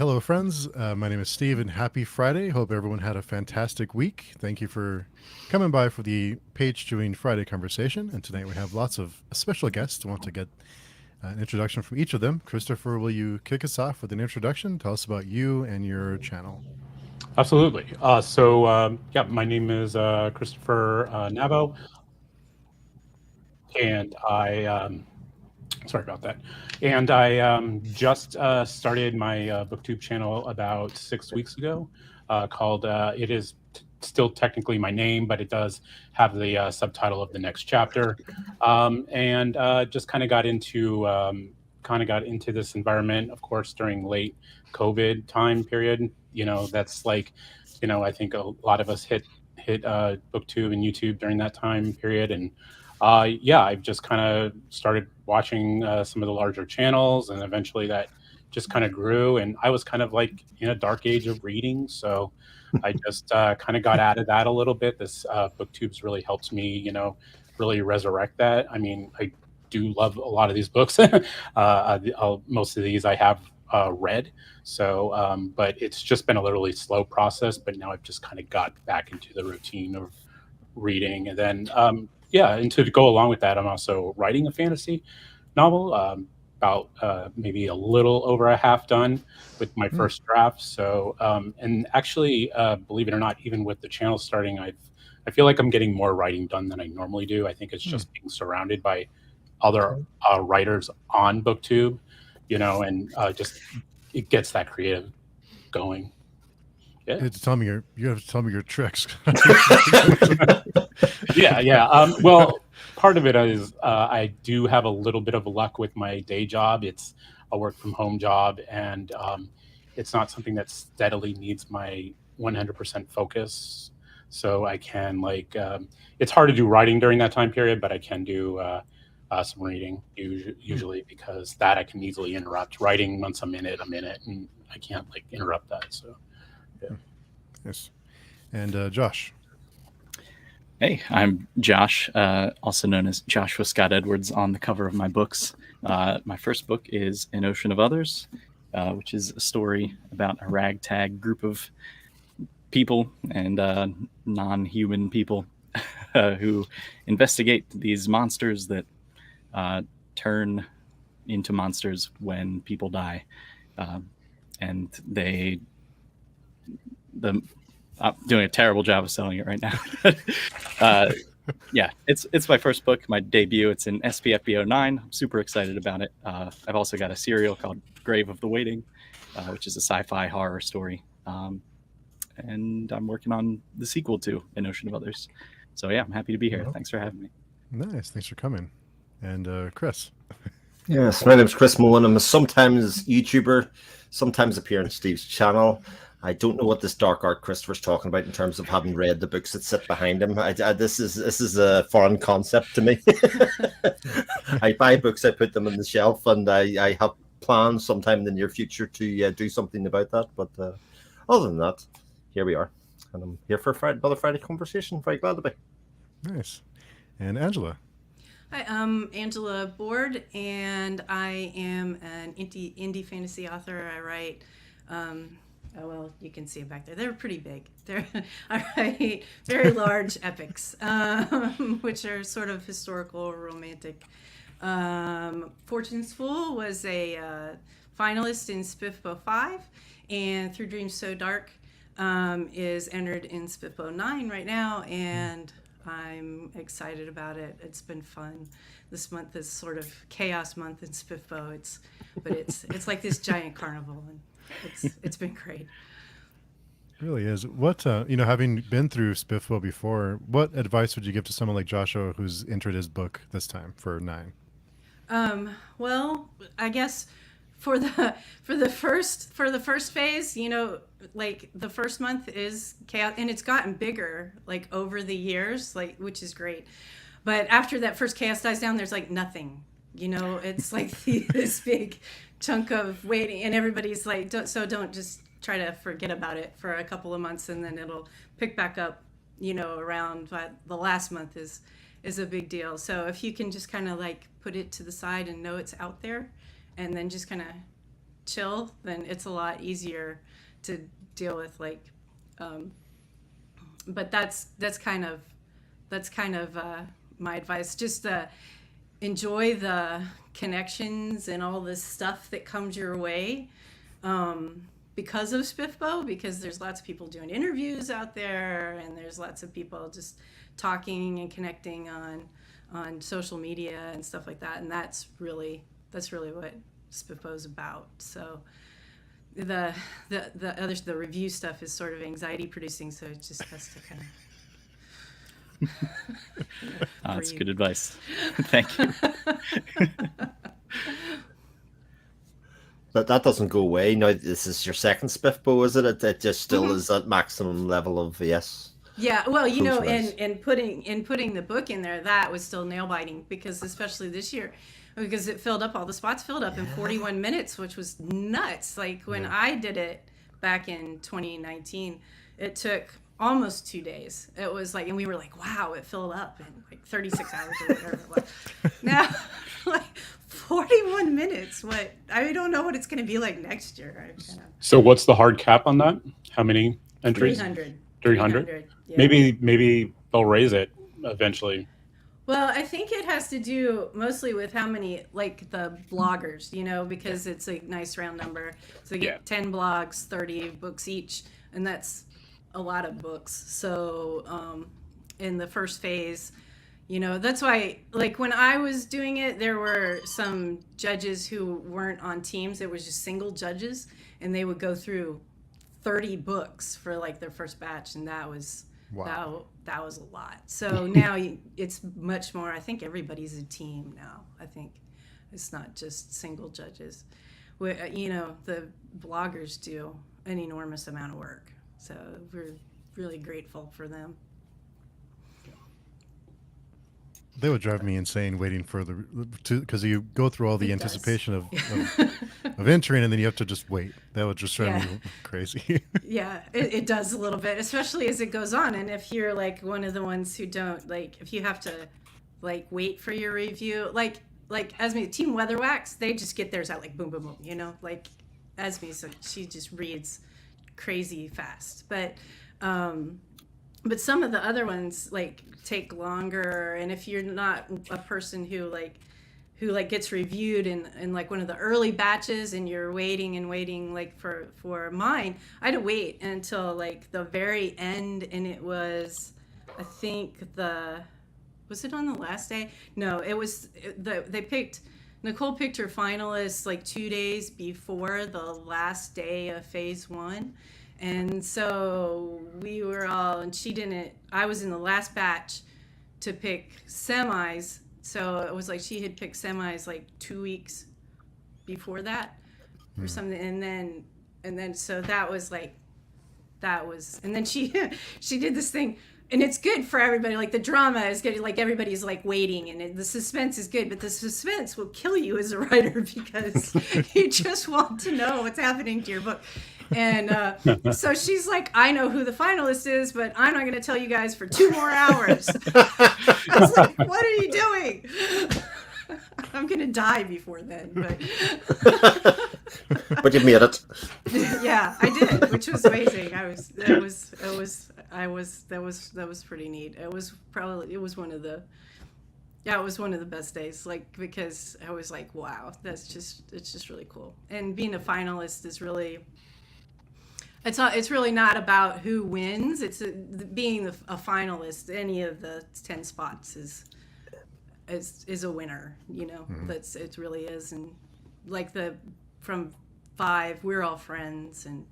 Hello, friends. My name is Steve, and happy Friday. Hope everyone had a fantastic week. Thank you for coming by for the Page Chewing Friday conversation. And tonight we have lots of special guests. I want to get an introduction from each of them. Christopher, will you kick us off with an introduction? Tell us about you and your channel. Absolutely. Yeah, my name is Christopher Navo, and sorry about that. And I just started my BookTube channel about 6 weeks ago, called it is still technically my name, but it does have the subtitle of the next chapter, and just kind of got into this environment, of course, during late COVID time period. That's like, I think a lot of us hit BookTube and YouTube during that time period, and yeah, I've just kind of started watching some of the larger channels, and eventually that just kind of grew. And I was kind of like in a dark age of reading, so I just kind of got out of that a little bit. This BookTube's really helps me, really resurrect that. I mean, I do love a lot of these books. Most of these I have read, so but it's just been a literally slow process. But now I've just kind of got back into the routine of reading, and then yeah, and to go along with that, I'm also writing a fantasy novel, about maybe a little over a half done with my Hmm. first draft. So and actually, believe it or not, even with the channel starting, I feel like I'm getting more writing done than I normally do. I think it's Hmm. just being surrounded by other Okay. writers on BookTube, and just it gets that creative going. Yeah. You have to tell me your tricks. Yeah, yeah. Well, part of it is I do have a little bit of luck with my day job. It's a work from home job, and it's not something that steadily needs my 100% focus. So I can it's hard to do writing during that time period, but I can do some reading Hmm. usually, because that I can easily interrupt. Writing once a minute, and I can't like interrupt that. So yeah. Yes. And Josh. Hey, I'm Josh, also known as Joshua Scott Edwards on the cover of my books. My first book is An Ocean of Others, which is a story about a ragtag group of people and non-human people who investigate these monsters that uh, turn into monsters when people die. Um, and they the I'm doing a terrible job of selling it right now. uh, yeah, it's my first book, my debut. It's in SPFBO 9. I'm super excited about it. I've also got a serial called Grave of the Waiting, which is a sci-fi horror story. And I'm working on the sequel to An Ocean of Others. So yeah, I'm happy to be here. Well, Thanks for having me. nice. Thanks for coming. And Chris. Yes, my name's Chris Mohan. I'm a sometimes YouTuber, sometimes appear on Steve's channel. I don't know what this dark art Christopher's talking about in terms of having read the books that sit behind him. This is a foreign concept to me. I buy books, I put them on the shelf, and I have plans sometime in the near future to do something about that. But other than that, here we are, and I'm here for another Friday conversation. Very glad to be. Nice. And Angela. Hi, I'm Angela Boord, and I am an indie fantasy author. I write, oh well, you can see them back there. They're pretty big. I write very large epics, which are sort of historical, romantic. Fortune's Fool was a finalist in SPFBO 5, and Through Dreams So Dark is entered in SPFBO 9 right now, and I'm excited about it. It's been fun. This month is sort of chaos month in SPFBO. It's like this giant carnival, and it's been great. It really is. What having been through SPFBO before, what advice would you give to someone like Joshua who's entered his book this time for 9? Well, I guess for the first phase, like the first month is chaos, and it's gotten bigger like over the years, like which is great. But after that first chaos dies down, there's like nothing. It's like this big chunk of waiting, and everybody's like, don't just try to forget about it for a couple of months, and then it'll pick back up. Around the last month is a big deal. So if you can just kind of like put it to the side and know it's out there, and then just kind of chill, then it's a lot easier to deal with. Like, but that's kind of my advice. Just enjoy the connections and all this stuff that comes your way because of SPFBO, because there's lots of people doing interviews out there, and there's lots of people just talking and connecting on social media and stuff like that, and that's really what SPFBO is about. So the review stuff is sort of anxiety producing, so it just has to kind of That's good advice. Thank you. But that doesn't go away. Now, this is your second SPFBO, is it? It just still is at maximum level of yes. Yeah, well, you know, Close and putting the book in there, that was still nail biting, because especially this year, because it filled up, all the spots filled up in 41 minutes, which was nuts. Like when I did it back in 2019, it took almost 2 days. It was like, and we were like, wow, it filled up in like 36 hours or whatever it was. Now, like 41 minutes. What? I don't know what it's going to be like next year. So what's the hard cap on that? How many entries? 300. 300? Yeah. Maybe they'll raise it eventually. Well, I think it has to do mostly with how many, like the bloggers, you know, because it's a nice round number. So you get 10 blogs, 30 books each, and that's a lot of books. So in the first phase, you know, that's why, like when I was doing it, there were some judges who weren't on teams. It was just single judges, and they would go through 30 books for like their first batch, and that was that was a lot. So now it's much more, I think everybody's a team now. I think it's not just single judges. You know, the bloggers do an enormous amount of work, so we're really grateful for them. They would drive me insane waiting for because you go through all the anticipation of entering, and then you have to just wait. That would just drive me crazy. Yeah, it does a little bit, especially as it goes on. And if you're like one of the ones who don't, like, if you have to like wait for your review, like Esme, Team Weatherwax, they just get theirs out like boom, boom, boom, you know, like Esme, so she just reads crazy fast. But some of the other ones like take longer, and if you're not a person who gets reviewed in like one of the early batches, and you're waiting like for mine, I had to wait until like the very end, and it was, I think was it on the last day? No, it was Nicole picked her finalists like 2 days before the last day of phase 1. And so we were all, and I was in the last batch to pick semis. So it was like she had picked semis like 2 weeks before that or something. And then so that was, and then she did this thing, and it's good for everybody. Like the drama is good. Like everybody's like waiting, and the suspense is good, but the suspense will kill you as a writer, because you just want to know what's happening to your book. And so she's like, I know who the finalist is, but I'm not going to tell you guys for 2 more hours. I was like, what are you doing? I'm going to die before then. But you made it. Yeah, I did, which was amazing. That was pretty neat. It was one of the best days, like, because I was like, wow, it's just really cool. And being a finalist is really, it's really not about who wins. It's being a finalist. Any of the 10 spots is a winner, you know. It really is. And like from 5, we're all friends, and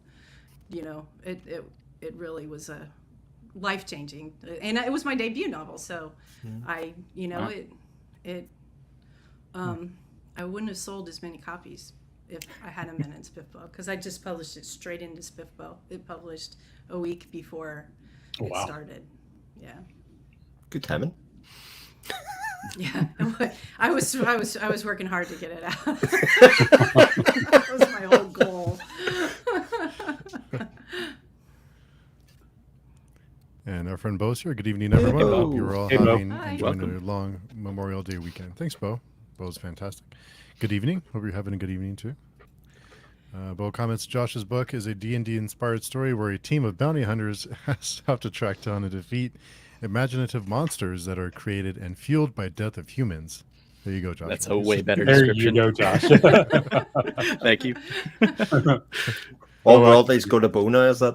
you know, it really was a life-changing, and it was my debut novel, so I, you know, I wouldn't have sold as many copies if I hadn't been in SPFBO, because I just published it straight into SPFBO. It published a week before it started. Yeah. Good timing. Yeah, I was working hard to get it out. That was my whole goal. And our friend Bo's here. Good evening, everyone. Hey, Bo. Hope you're all Hey, Bo. enjoying a long Memorial Day weekend. Thanks, Bo. Bo's fantastic. Good evening. Hope you're having a good evening too. Bo comments, Josh's book is a D&D inspired story where a team of bounty hunters have to track down and defeat imaginative monsters that are created and fueled by death of humans. There you go, Josh. That's a way better There description. you go, Josh. Thank you. All royalties go to Bona, is that?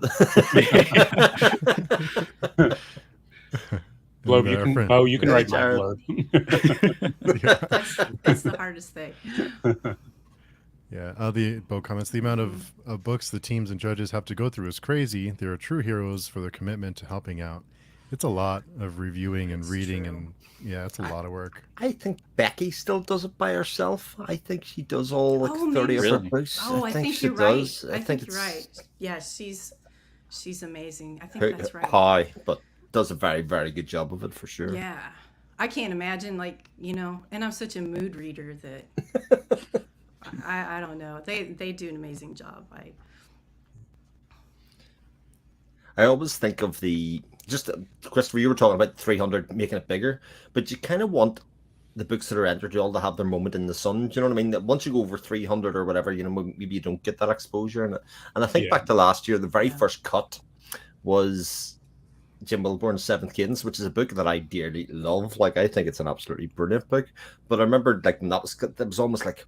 Blurb, you can write my Jared. blurb. That's the hardest thing. Yeah, the Bo comments, the amount of books the teams and judges have to go through is crazy. They are true heroes for their commitment to helping out. It's a lot of reviewing and reading, true. and yeah, it's a lot of work. I think Becky still does it by herself. I think she does all like Oh, 30 of her Really? books. Oh, I think she you're right. does. I think you're it's right. Yeah, she's amazing. I think that's right. high, but does a very, very good job of it for sure. Yeah. I can't imagine, like, and I'm such a mood reader that I don't know. They do an amazing job. I always think of Christopher, you were talking about 300 making it bigger, but you kind of want the books that are entered all to have their moment in the sun. Do you know what I mean? That once you go over 300 or whatever, maybe you don't get that exposure. And I think back to last year, the very first cut was Jim Wilborn's Seventh Cadence, which is a book that I dearly love. Like, I think it's an absolutely brilliant book. But I remember, like, that was almost like,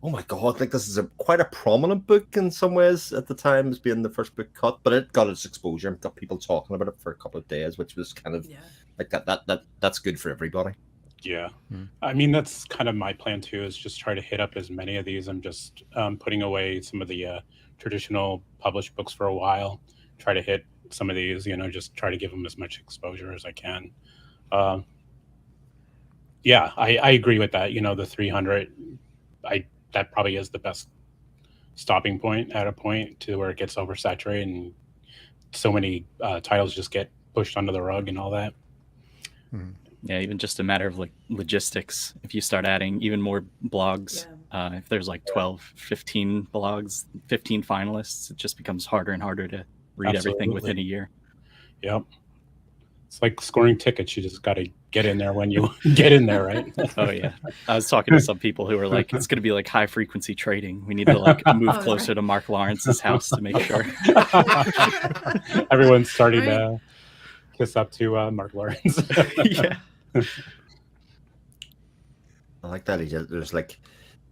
oh my God, like this is quite a prominent book in some ways at the time as being the first book cut, but it got its exposure and got people talking about it for a couple of days, which was kind of like that's good for everybody. Yeah. I mean, that's kind of my plan too, is just try to hit up as many of these. I'm just putting away some of the traditional published books for a while, try to hit some of these, just try to give them as much exposure as I can. Yeah, I agree with that. The 300, that probably is the best stopping point at a point to where it gets oversaturated and so many titles just get pushed under the rug and all that. Yeah, even just a matter of like logistics. If you start adding even more blogs, if there's like 12, 15 blogs, 15 finalists, it just becomes harder and harder to read everything within a year. Yep. It's like scoring tickets. You just got to get in there when you get in there, right? Oh, yeah. I was talking to some people who were like, it's going to be like high frequency trading. We need to like move closer to Mark Lawrence's house to make sure. Everyone's starting to kiss up to Mark Lawrence. Yeah. I like that idea. There's like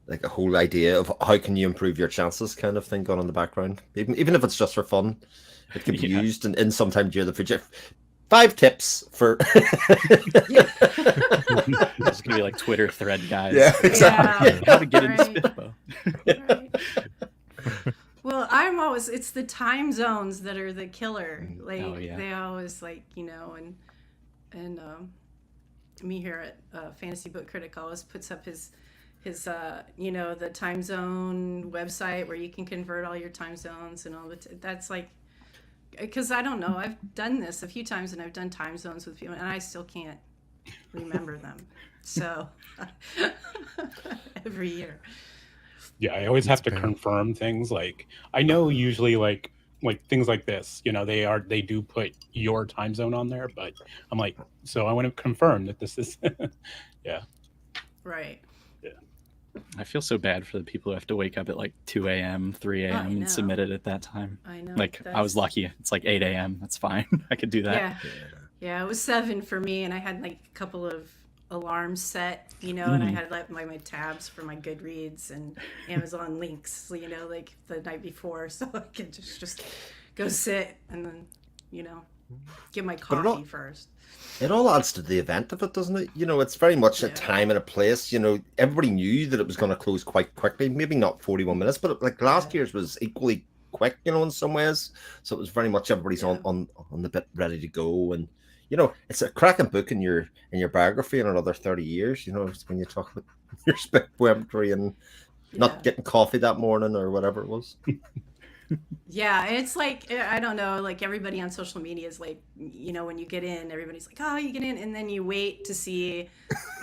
a whole idea of how can you improve your chances kind of thing going on in the background. Even if it's just for fun, it can be used in sometime during the future. 5 tips for There's gonna be like Twitter thread guys. Yeah, exactly. How to get into SPFBO. Right. Well, it's the time zones that are the killer. Like they always and me here at Fantasy Book Critic always puts up his the time zone website where you can convert all your time zones and all that's like, because I don't know, I've done this a few times and I've done time zones with people and I still can't remember them. So every year. Yeah, I always have to confirm things. Like, I know usually like things like this, they do put your time zone on there, but I'm like, so I want to confirm that this is yeah. Right. Yeah. I feel so bad for the people who have to wake up at like 2 a.m., 3 a.m. and submit it at that time. I know. Like, I was lucky. It's like 8 a.m. That's fine. I could do that. Yeah, it was 7 for me, and I had like a couple of alarms set, and I had like my tabs for my Goodreads and Amazon links, like the night before, so I could just go sit and then, get my coffee first. It all adds to the event of it, doesn't it? It's very much a time and a place. Everybody knew that it was going to close quite quickly. Maybe not 41 minutes, but like last year's was equally quick, in some ways. So it was very much everybody's on the bit ready to go. And, it's a cracking book in your biography in another 30 years, when you talk about your spec poetry and not getting coffee that morning or whatever it was. Yeah, it's like, I don't know, like everybody on social media is like, when you get in, everybody's like, oh, you get in, and then you wait to see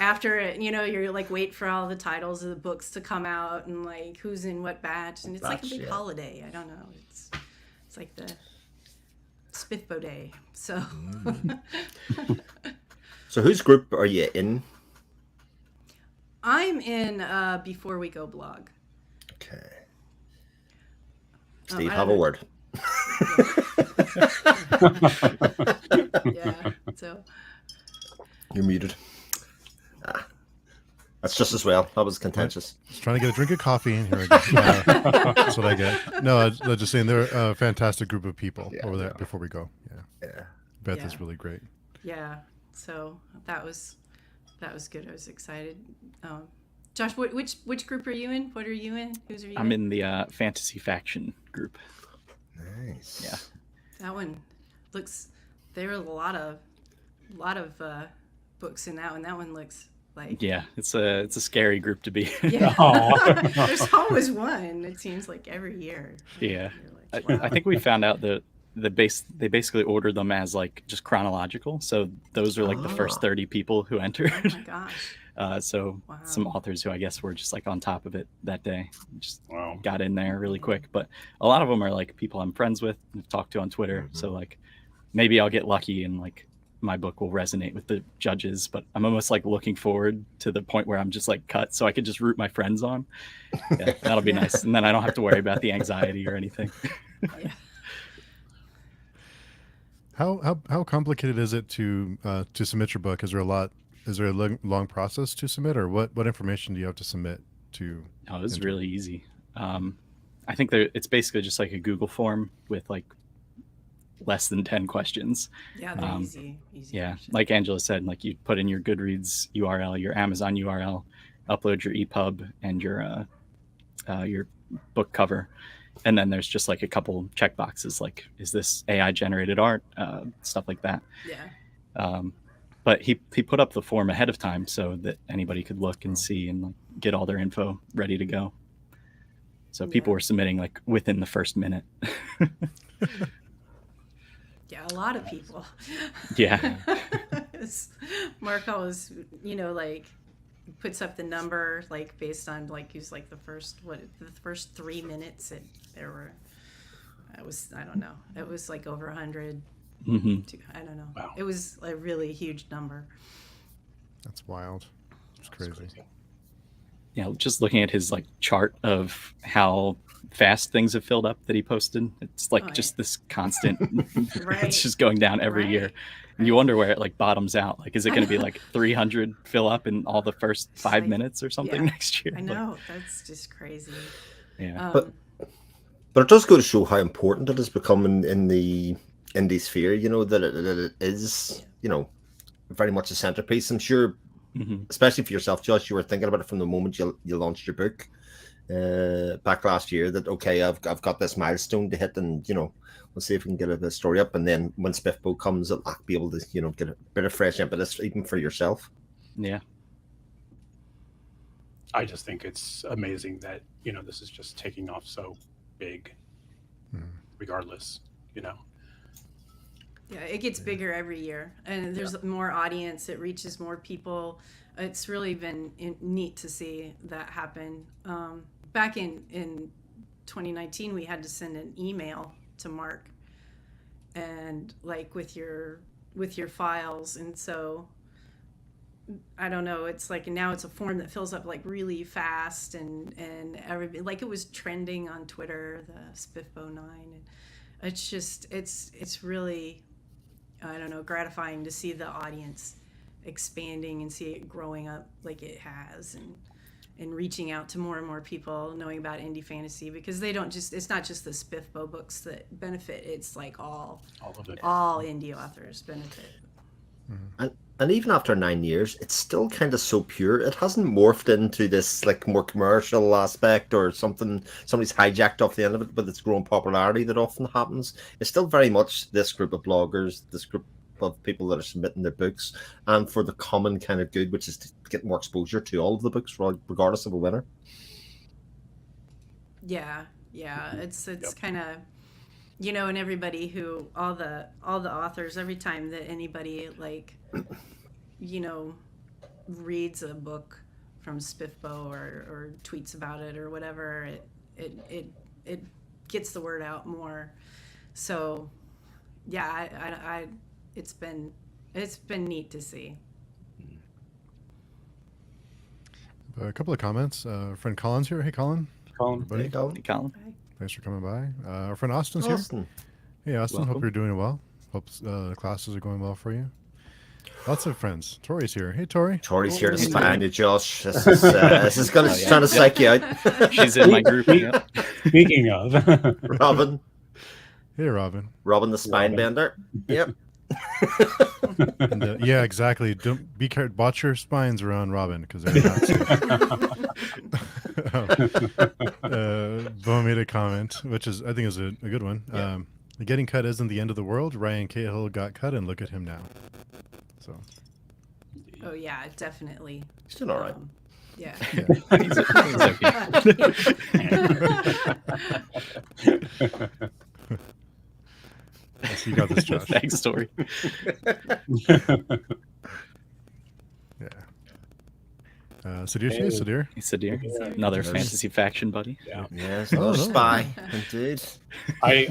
after it, you're like, wait for all the titles of the books to come out and like who's in what batch, and it's like a big holiday. I don't know, it's like the SPFBO day. So So whose group are you in? I'm in Before We Go blog. Okay. Steve, I have a don't- word. Yeah. So You're muted. That's just as well. That was contentious. Just trying to get a drink of coffee, and here I go. Yeah, that's what I get. No, I was just saying they're a fantastic group of people Yeah, over there. yeah. Before we go, yeah, Yeah. Beth Yeah. is really great. yeah. So that was good. I was excited. Josh, which group are you in? What are you in? Who's are you? I'm in the fantasy faction group. Nice. Yeah. That one looks. There are a lot of books in that one. That one looks like. Yeah, it's a scary group to be. Yeah. Aw. There's always one. It seems like every year. Yeah. You're I, like, wow. I think we found out that they basically ordered them as like just chronological. So those are like the first 30 people who entered. Oh my gosh. So Wow. some authors who I guess were just like on top of it that day, just Wow. got in there really quick. But a lot of them are like people I'm friends with and talked to on Twitter. So like maybe I'll get lucky and like my book will resonate with the judges. But I'm almost like looking forward to the point where I'm just like cut so I could just root my friends on. Yeah, that'll be nice. And then I don't have to worry about the anxiety or anything. Yeah. How complicated is it to submit your book? Is there a long process to submit, or what information do you have to submit to? Oh, it was enter? really easy. I think it's basically just like a Google form with like less than 10 questions. Yeah, they're easy. Yeah, questions. like Angela said, like you put in your Goodreads URL, your Amazon URL, upload your EPUB and your book cover, and then there's just like a couple check boxes like, is this AI generated art, stuff like that. Yeah. But he put up the form ahead of time so that anybody could look and see and like, get all their info ready to go. So people Yeah. were submitting like within the first minute. Yeah, a lot of people. Yeah. Mark always, like puts up the number like based on like who's like the first 3 minutes I don't know. It was like over 100. Hmm. I don't know. Wow. It was a really huge number. That's wild. It's That's crazy. Yeah, just looking at his like chart of how fast things have filled up that he posted, it's like Oh, just yeah. this constant. Right. It's just going down every year. Right. And you wonder where it like bottoms out. Like, is it going to be like 300 fill up in all the first 5 Like, minutes or something yeah. next year? I know. That's just crazy. Yeah. But it does go to show how important it has become in the indie sphere, that it is, very much a centerpiece. I'm sure, Hmm. especially for yourself, Josh, you were thinking about it from the moment you launched your book back last year, that, okay, I've got this milestone to hit, and, we'll see if we can get a story up. And then when SPFBO comes, it'll be able to, get a bit of fresh impetus even for yourself. Yeah. I just think it's amazing that, this is just taking off so big, regardless, Yeah, it gets bigger every year, and there's more audience. It reaches more people. It's really been neat to see that happen. Back in 2019, we had to send an email to Mark, and like with your files, and so I don't know. It's like now it's a form that fills up like really fast, and everybody, like it was trending on Twitter, the SPFBO 9, and it's just it's really, I don't know, gratifying to see the audience expanding and see it growing up like it has, and reaching out to more and more people knowing about indie fantasy, because it's not just the SPFBO books that benefit, it's like all of it. all indie authors benefit. And even after 9 years, it's still kind of so pure. It hasn't morphed into this like more commercial aspect or something somebody's hijacked off the end of it with its growing popularity that often happens. It's still very much this group of bloggers, this group of people that are submitting their books, and for the common kind of good, which is to get more exposure to all of the books, regardless of a winner. Yeah, it's kind of, and everybody who all the authors, every time that anybody like, reads a book from SPFBO or tweets about it or whatever, it gets the word out more. So yeah, I it's been neat to see. A couple of comments. Friend Colin's here. Hey, Colin. Colin, Everybody. There you go. Hey, Colin. Thanks for coming by. Our friend Austin's here. Austin. Hey, Austin. Hope Welcome. you're doing well. Hope classes are going well for you. Lots of friends. Tori's here. Hey, Tori. Tori's here to Hey, spy you, Josh. This is going to Oh, yeah. trying to psych you out. She's in my group. Yeah. Speaking of, Robin. Hey, Robin. Robin the spine bender. Yep. And, yeah, exactly. Don't be careful. Watch your spines around Robin because they're not safe. Bo made a comment, which is I think is a good one. Yeah. Getting cut isn't the end of the world. Ryan Cahill got cut, and look at him now. So Oh yeah, definitely. He's doing all right. Yeah. He's okay. yes, you got this, Josh. Thanks, Tori. Yeah. Sadir, hey, Sadir. Hey, Sadir, Yeah. another There's- fantasy faction buddy. yeah. Yes, Oh, another no. spy. Indeed. I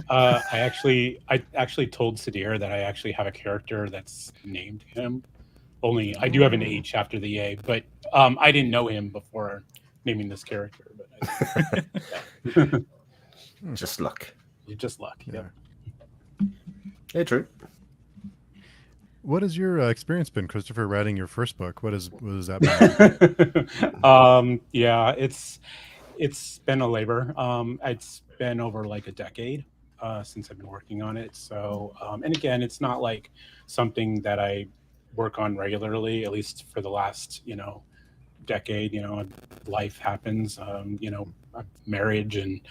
actually told Sadir that I actually have a character that's named him. Only I do have an H after the A, but I didn't know him before naming this character. But Just luck. you just luck. Yeah. Hey, Drew. What has your experience been, Christopher, writing your first book? What has that been? Yeah, it's been a labor. It's been over like a decade since I've been working on it. So, and again, it's not like something that I work on regularly, at least for the last, decade. Life happens, marriage and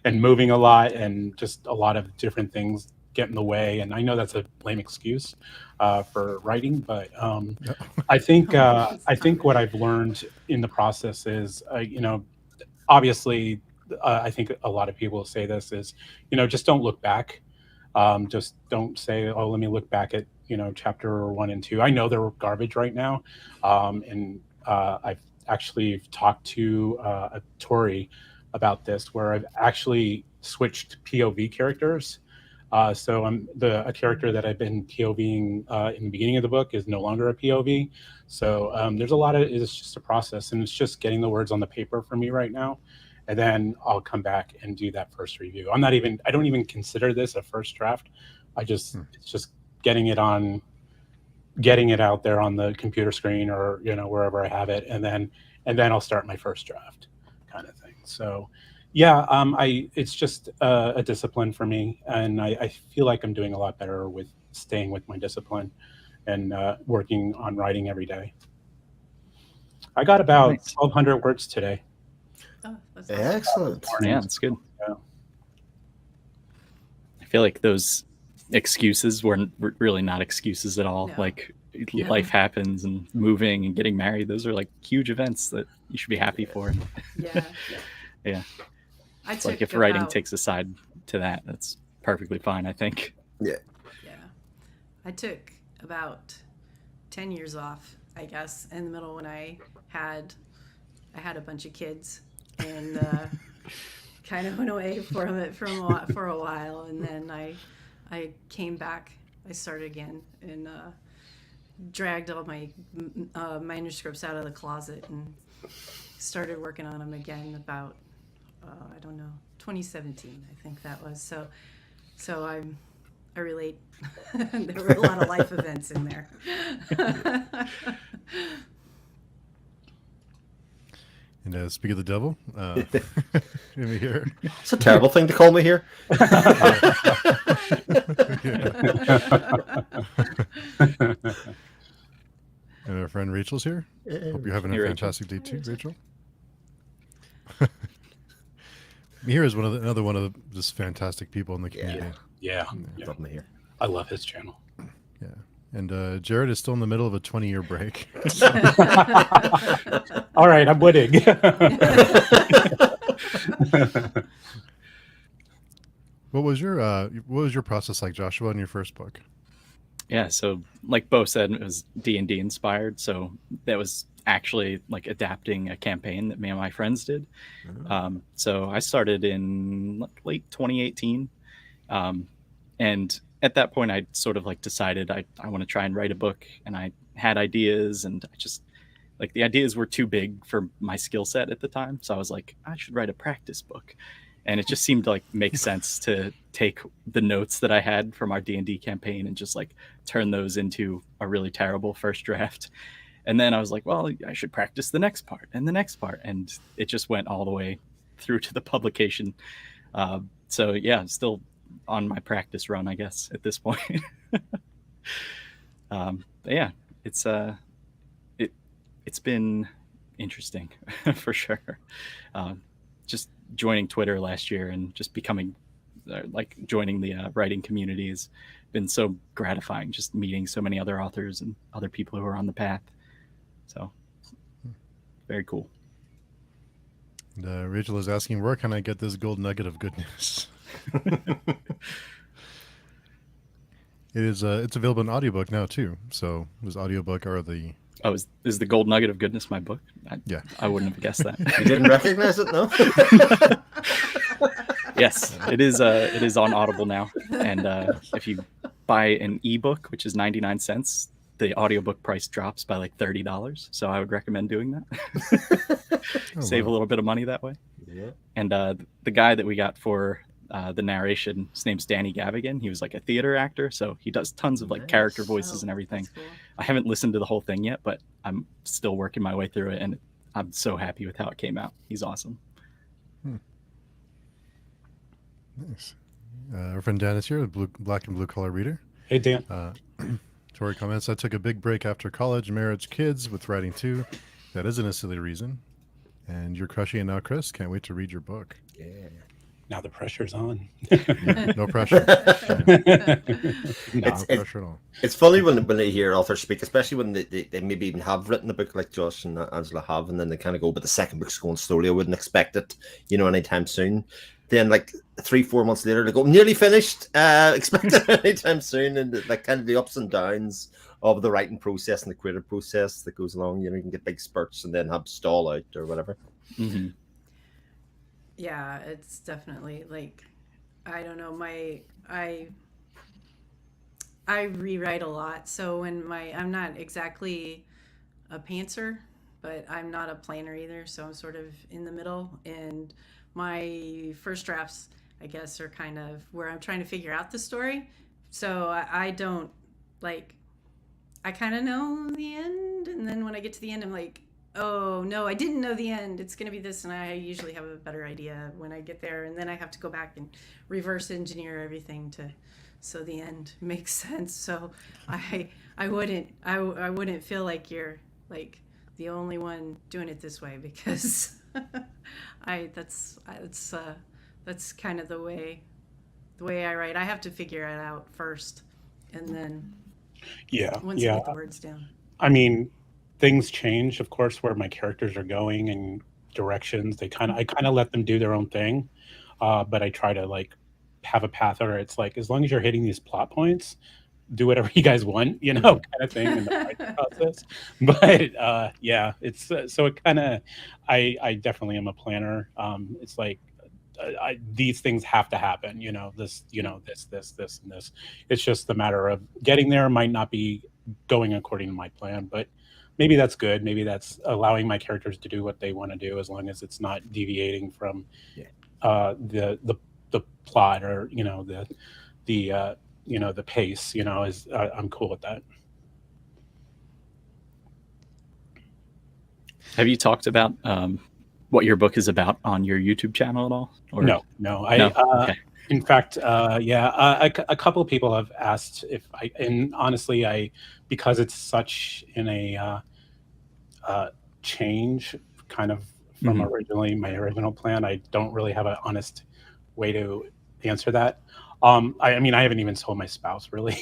and moving a lot, and just a lot of different things get in the way. And I know that's a lame excuse for writing, but I think what I've learned in the process is, obviously, I think a lot of people say this is, just don't look back. Just don't say, oh, let me look back at, chapter 1 and 2. I know they're garbage right now. And I've actually talked to Tori about this, where I've actually switched POV characters. So a character that I've been POVing in the beginning of the book is no longer a POV. So there's a lot of, it's just a process, and it's just getting the words on the paper for me right now. And then I'll come back and do that first review. I don't even consider this a first draft. It's just getting it out there on the computer screen or, wherever I have it. And then I'll start my first draft kind of thing. So yeah, it's just a discipline for me. And I feel like I'm doing a lot better with staying with my discipline and working on writing every day. I got about 1,200 words today. Oh, that's awesome. Excellent. Yeah, that's good. Yeah. I feel like those excuses were really not excuses at all. No. Like No. life happens, and moving and getting married, those are like huge events that you should be happy for. Yeah. Yeah. I It's took like if writing about- takes a side to that, that's perfectly fine, I think. Yeah. I took about 10 years off, I guess, in the middle when I had a bunch of kids, and kind of went away from it for a while, and then I came back. I started again and dragged all my manuscripts out of the closet and started working on them again about 2017, I think that was. So I relate. There were a lot of life events in there. And speak of the devil, in here. It's a terrible thing to call me here. And our friend Rachel's here. Hope you're having a Hey, Rachel. fantastic day too, Rachel. Mihir is another one of the just fantastic people in the community. Yeah. Love me here. I love his channel. Yeah. And Jared is still in the middle of a 20-year break. All right, I'm winning. What was your process like, Joshua, in your first book? Yeah, so like Bo said, it was D&D inspired. So that was actually like adapting a campaign that me and my friends did. So I started in late 2018. And at that point, I sort of like decided I want to try and write a book, and I had ideas, and I just the ideas were too big for my skill set at the time. So I was like, I should write a practice book. and it just seemed to like make sense to take the notes that I had from our D&D campaign and just like turn those into a really terrible first draft. And then I was like, well, I should practice the next part and the next part, and it just went all the way through to the publication. So yeah, still on my practice run, I guess, at this point. But yeah, it's been interesting for sure. Just joining Twitter last year and just becoming like joining the writing community has been so gratifying. Just meeting so many other authors and other people who are on the path. So very cool. And, Rachel is asking, where can I get this gold nugget of goodness? It's available in audiobook now too. So this audiobook are the... Oh, is the gold nugget of goodness my book? Yeah. I wouldn't have guessed that. You didn't recognize it, no? Yes, it is on Audible now. And if you buy an ebook, which is 99 cents, the audiobook price drops by like $30. So I would recommend doing that. Save a little bit of money that way. Yeah. And the guy that we got for the narration, his name's Danny Gavigan. He was like a theater actor, so he does tons of like character voices and everything. That's cool. I haven't listened to the whole thing yet, but I'm still working my way through it, and I'm so happy with how it came out. He's awesome. Nice. Our friend Dan is here, the black and blue collar reader. Hey, Dan. Tori comments, I took a big break after college, marriage, kids, with writing too. That isn't a silly reason. And you're crushing it now, Chris. Can't wait to read your book. Yeah. Now the pressure's on. Yeah, no pressure. No pressure at all. It's funny when they hear authors speak, especially when they maybe even have written a book like Josh and Angela have, and then they kind of go, but the second book's going slowly. I wouldn't expect it, anytime soon. Then like 3-4 months later, they go, nearly finished, expect it anytime soon. And like kind of the ups and downs of the writing process and the creative process that goes along. You can get big spurts and then have stall out or whatever. Mm-hmm. Yeah, it's definitely like, I don't know, I rewrite a lot. So when I'm not exactly a pantser, but I'm not a planner either. So I'm sort of in the middle, and my first drafts, I guess, are kind of where I'm trying to figure out the story. So I don't like, I kind of know the end. And then when I get to the end, I'm like, oh no, I didn't know the end. It's going to be this. And I usually have a better idea when I get there. And then I have to go back and reverse engineer everything so the end makes sense. So I wouldn't feel like you're like the only one doing it this way, because that's kind of the way I write. I have to figure it out first, and then once I get the words down. I mean, things change, of course, where my characters are going and directions. I kind of let them do their own thing, but I try to like have a path where it's like, as long as you're hitting these plot points, do whatever you guys want, kind of thing in the writing process. But yeah, it's so it kind of, I definitely am a planner. It's like these things have to happen, this, this, and this. It's just a matter of getting there. Might not be going according to my plan, but maybe that's good. Maybe that's allowing my characters to do what they want to do, as long as it's not deviating from the plot or the pace. Is I'm cool with that. Have you talked about what your book is about on your YouTube channel at all? Or... No. Okay. In fact, a couple of people have asked if and honestly, because it's such in a change kind of from originally my original plan, I don't really have an honest way to answer that. I mean, I haven't even told my spouse, really.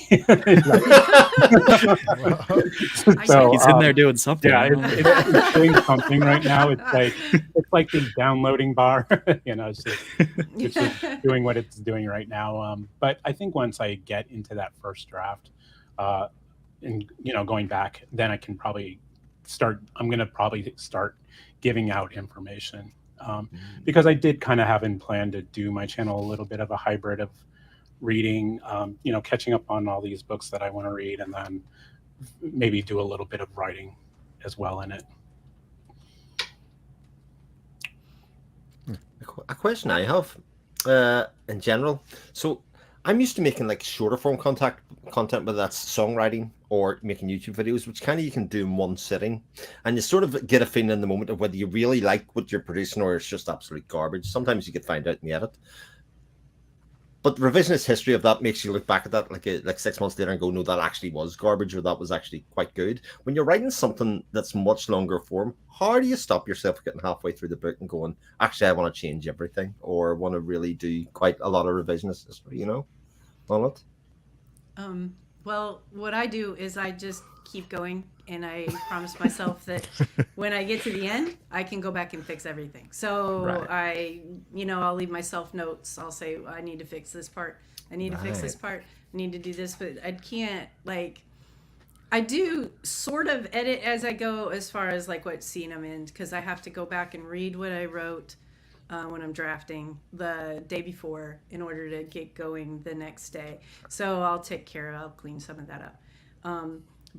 So he's in there doing something. Yeah, it's doing something right now. It's like the downloading bar. It's just doing what it's doing right now. But I think once I get into that first draft, and going back, then I can probably start. I'm going to probably start giving out information, because I did kind of have in plan to do my channel a little bit of a hybrid of reading, catching up on all these books that I want to read, and then maybe do a little bit of writing as well in it. A question I have, In general. So I'm used to making like shorter form content, whether that's songwriting or making YouTube videos, which kind of you can do in one sitting, and you sort of get a feeling in the moment of whether you really like what you're producing or it's just absolute garbage. Sometimes you could find out in the edit. But the revisionist history of that makes you look back at that like 6 months later and go, no, that actually was garbage, or that was actually quite good. When you're writing something that's much longer form, how do you stop yourself getting halfway through the book and going, actually, I want to change everything, or want to really do quite a lot of revisionist history, on it? Well, what I do is I just keep going, and I promise myself that when I get to the end, I can go back and fix everything. So Right. I'll leave myself notes. I'll say, I need to fix this part. I need to fix this Right. part. I need to do this, but I can't, I do sort of edit as I go as far as like what scene I'm in, because I have to go back and read what I wrote when I'm drafting the day before in order to get going the next day. So I'll clean some of that up.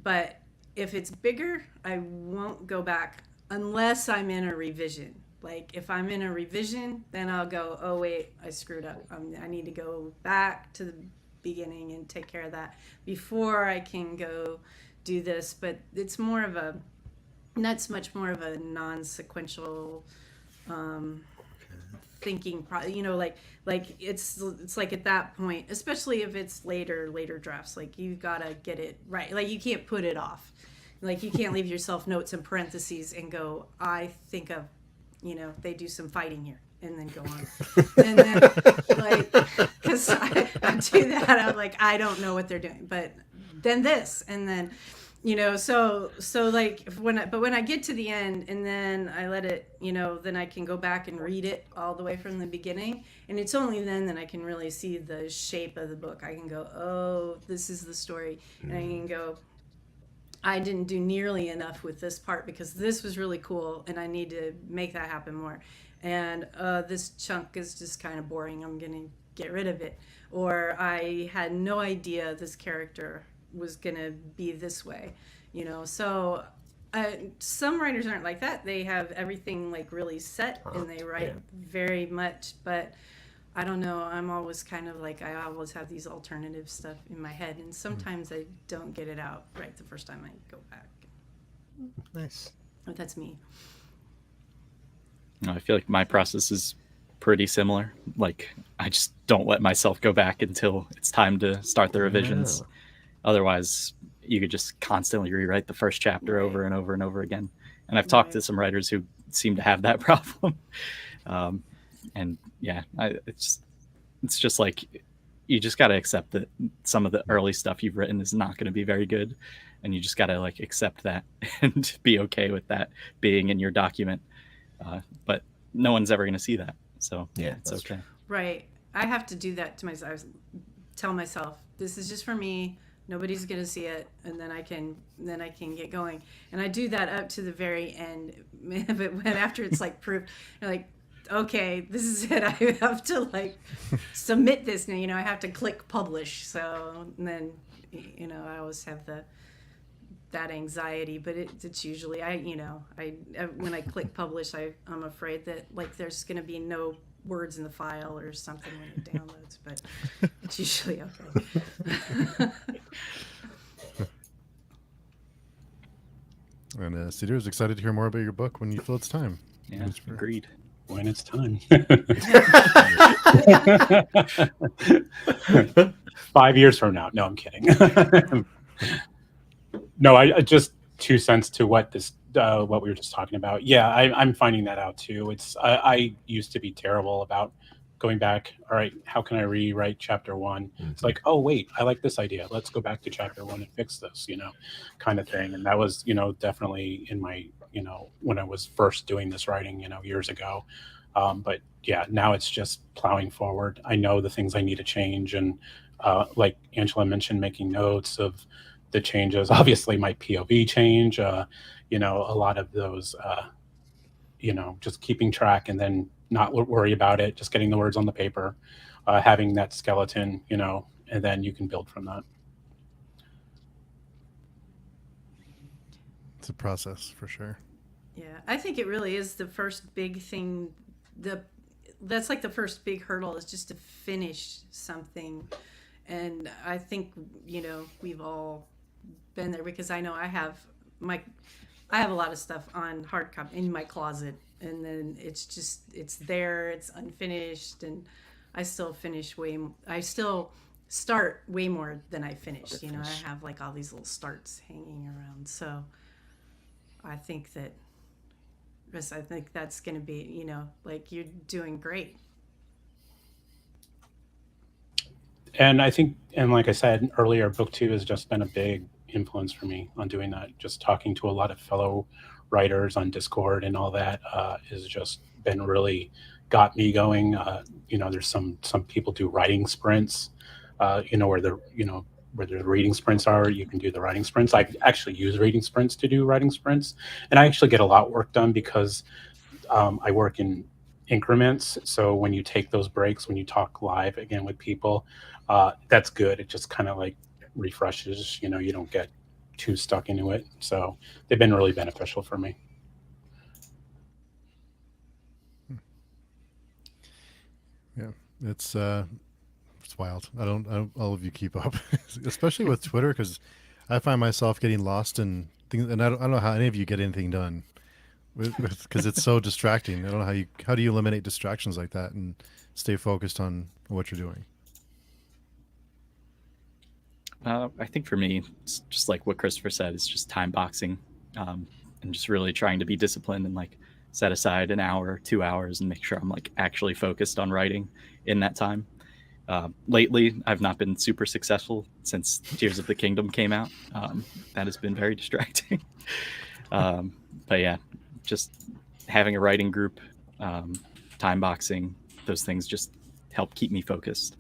But if it's bigger, I won't go back unless I'm in a revision. Like if I'm in a revision, then I'll go, oh wait, I screwed up. I need to go back to the beginning and take care of that before I can go do this. But that's much more of a non-sequential thinking it's like at that point, especially if it's later drafts, like you gotta get it right. Like you can't put it off. Like you can't leave yourself notes in parentheses and go, I think of, they do some fighting here, and then go on. And then like, because I do that, I'm like, I don't know what they're doing, but then this, and then so like when I get to the end and then I let it, then I can go back and read it all the way from the beginning, and it's only then that I can really see the shape of the book. I can go, oh, this is the story, and I can go, I didn't do nearly enough with this part because this was really cool and I need to make that happen more, and this chunk is just kind of boring, I'm gonna get rid of it. Or I had no idea this character was gonna be this way, so some writers aren't like that. They have everything like really set and they write very much, but I don't know, I'm always kind of like, I always have these alternative stuff in my head, and sometimes I don't get it out right the first time I go back. Nice. But that's me. I feel like my process is pretty similar. Like I just don't let myself go back until it's time to start the revisions. Otherwise, you could just constantly rewrite the first chapter over and over and over again. And I've talked to some writers who seem to have that problem. And yeah, it's just like, you just got to accept that some of the early stuff you've written is not going to be very good. And you just got to like accept that and be okay with that being in your document. But no one's ever going to see that. So yeah, it's okay. True. Right. I have to do that to myself. Tell myself, this is just for me. Nobody's going to see it. And then I can get going. And I do that up to the very end. But when after it's like proof, you're like, okay, this is it. I have to like submit this now. I have to click publish. So and then, I always have that anxiety, but it's usually when I click publish, I'm afraid that like there's going to be no words in the file or something when it downloads, but it's usually okay. And Cedar's excited to hear more about your book when you feel it's time. Yeah, agreed. When it's time. 5 years from now. No, I'm kidding. No, I just 2 cents to what we were just talking about. Yeah, I'm finding that out too. I used to be terrible about going back. All right, how can I rewrite chapter 1? Mm-hmm. It's like, oh wait, I like this idea. Let's go back to chapter 1 and fix this, kind of thing. And that was, definitely in my, when I was first doing this writing, years ago. But yeah, now it's just plowing forward. I know the things I need to change, and like Angela mentioned, making notes of the changes. Obviously my POV change, a lot of those, just keeping track and then not worry about it, just getting the words on the paper, having that skeleton, and then you can build from that. It's a process for sure. Yeah, I think it really is the first big thing. that's like the first big hurdle, is just to finish something. And I think, we've all been there, because I know I have a lot of stuff on hard copy in my closet, and then it's there, it's unfinished, and I still start way more than I finish. I have like all these little starts hanging around. So I think that, Chris, I think that's going to be, like, you're doing great. And I think, and like I said earlier, BookTube has just been a big influence for me on doing that. Just talking to a lot of fellow writers on Discord and all that has just been really got me going. There's some people do writing sprints, where the reading sprints are. You can do the writing sprints. I actually use reading sprints to do writing sprints, and I actually get a lot of work done because I work in increments. So when you take those breaks, when you talk live again with people, that's good. It just kind of like refreshes, you don't get too stuck into it. So they've been really beneficial for me. Yeah, it's wild. I don't all of you keep up, especially with Twitter, because I find myself getting lost in things, and I don't know how any of you get anything done, because it's so distracting. I don't know how do you eliminate distractions like that and stay focused on what you're doing. I think for me, it's just like what Christopher said. It's just time boxing, and just really trying to be disciplined and like set aside an hour, 2 hours, and make sure I'm like actually focused on writing in that time. Lately, I've not been super successful since Tears of the Kingdom came out. That has been very distracting. But yeah, just having a writing group, time boxing, those things just help keep me focused.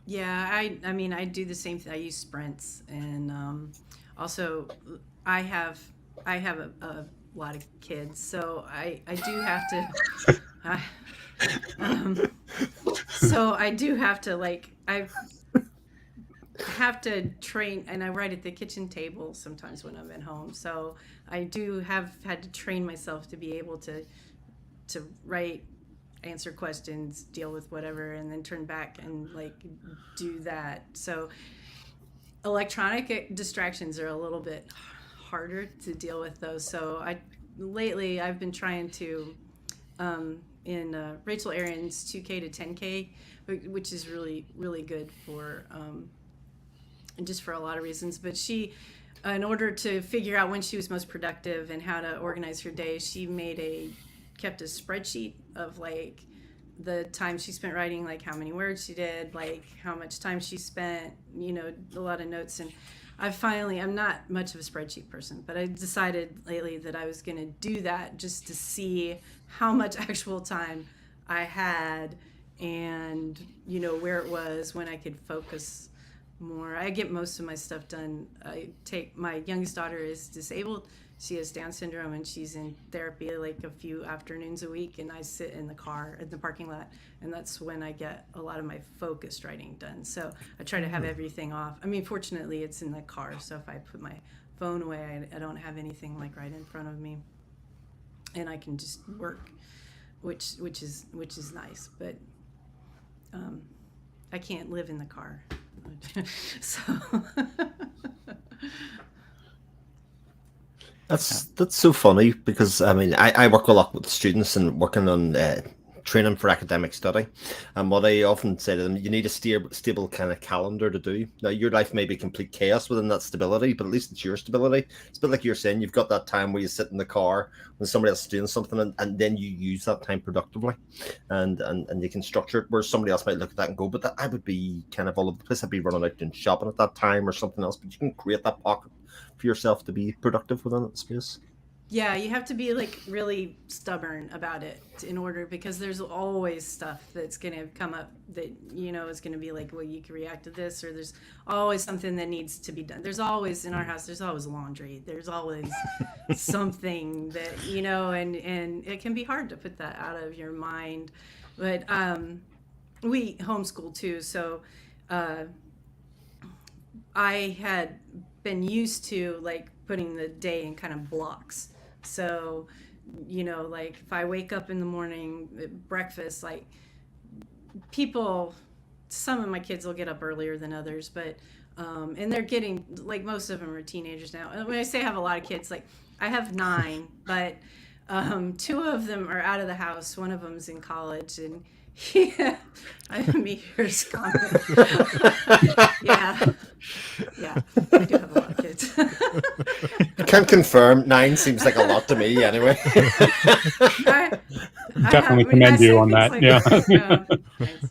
Yeah, I mean, I do the same thing. I use sprints, and also I have a lot of kids, so I do have to. So I do have to, like, I have to train, and I write at the kitchen table sometimes when I'm at home. So I do have had to train myself to be able to write, answer questions, deal with whatever, and then turn back and like do that. So electronic distractions are a little bit harder to deal with those. So lately I've been trying to in Rachel Aaron's 2K to 10K, which is really, really good for and just for a lot of reasons. But she, in order to figure out when she was most productive and how to organize her day, she kept a spreadsheet of like the time she spent writing, like how many words she did, like how much time she spent, a lot of notes. And I'm not much of a spreadsheet person, but I decided lately that I was going to do that just to see how much actual time I had, and where it was, when I could focus more. I get most of my stuff done. My youngest daughter is disabled. She has Down syndrome, and she's in therapy like a few afternoons a week, and I sit in the car in the parking lot, and that's when I get a lot of my focused writing done. So I try to have everything off. I mean, fortunately, it's in the car, so if I put my phone away, I don't have anything like right in front of me, and I can just work, which is nice. But I can't live in the car, so. That's so funny, because I mean I work a lot with students and working on training for academic study, and what I often say to them, you need a stable kind of calendar to do. Now your life may be complete chaos within that stability, but at least it's your stability. It's a bit like you're saying, you've got that time where you sit in the car when somebody else is doing something, and then you use that time productively, and you can structure it, where somebody else might look at that and go, but I would be kind of all over the place. I'd be running out doing shopping at that time or something else, but you can create that pocket for yourself to be productive within that space. Yeah, you have to be like really stubborn about it in order, because there's always stuff that's going to come up that is going to be like, well, you can react to this, or there's always something that needs to be done. There's always, in our house, there's always laundry. There's always something that and it can be hard to put that out of your mind. But we homeschool too, so I had been used to like putting the day in kind of blocks. So you know, like if I wake up in the morning, breakfast, like people, some of my kids will get up earlier than others, but and they're getting, like, most of them are teenagers now. And when I say I have a lot of kids, like I have 9, but 2 of them are out of the house. One of them's in college, and I mean, here's comment. Yeah, I do have a lot of kids. Can confirm 9 seems like a lot to me anyway. Definitely commend you on that. Like, Yeah. Thanks.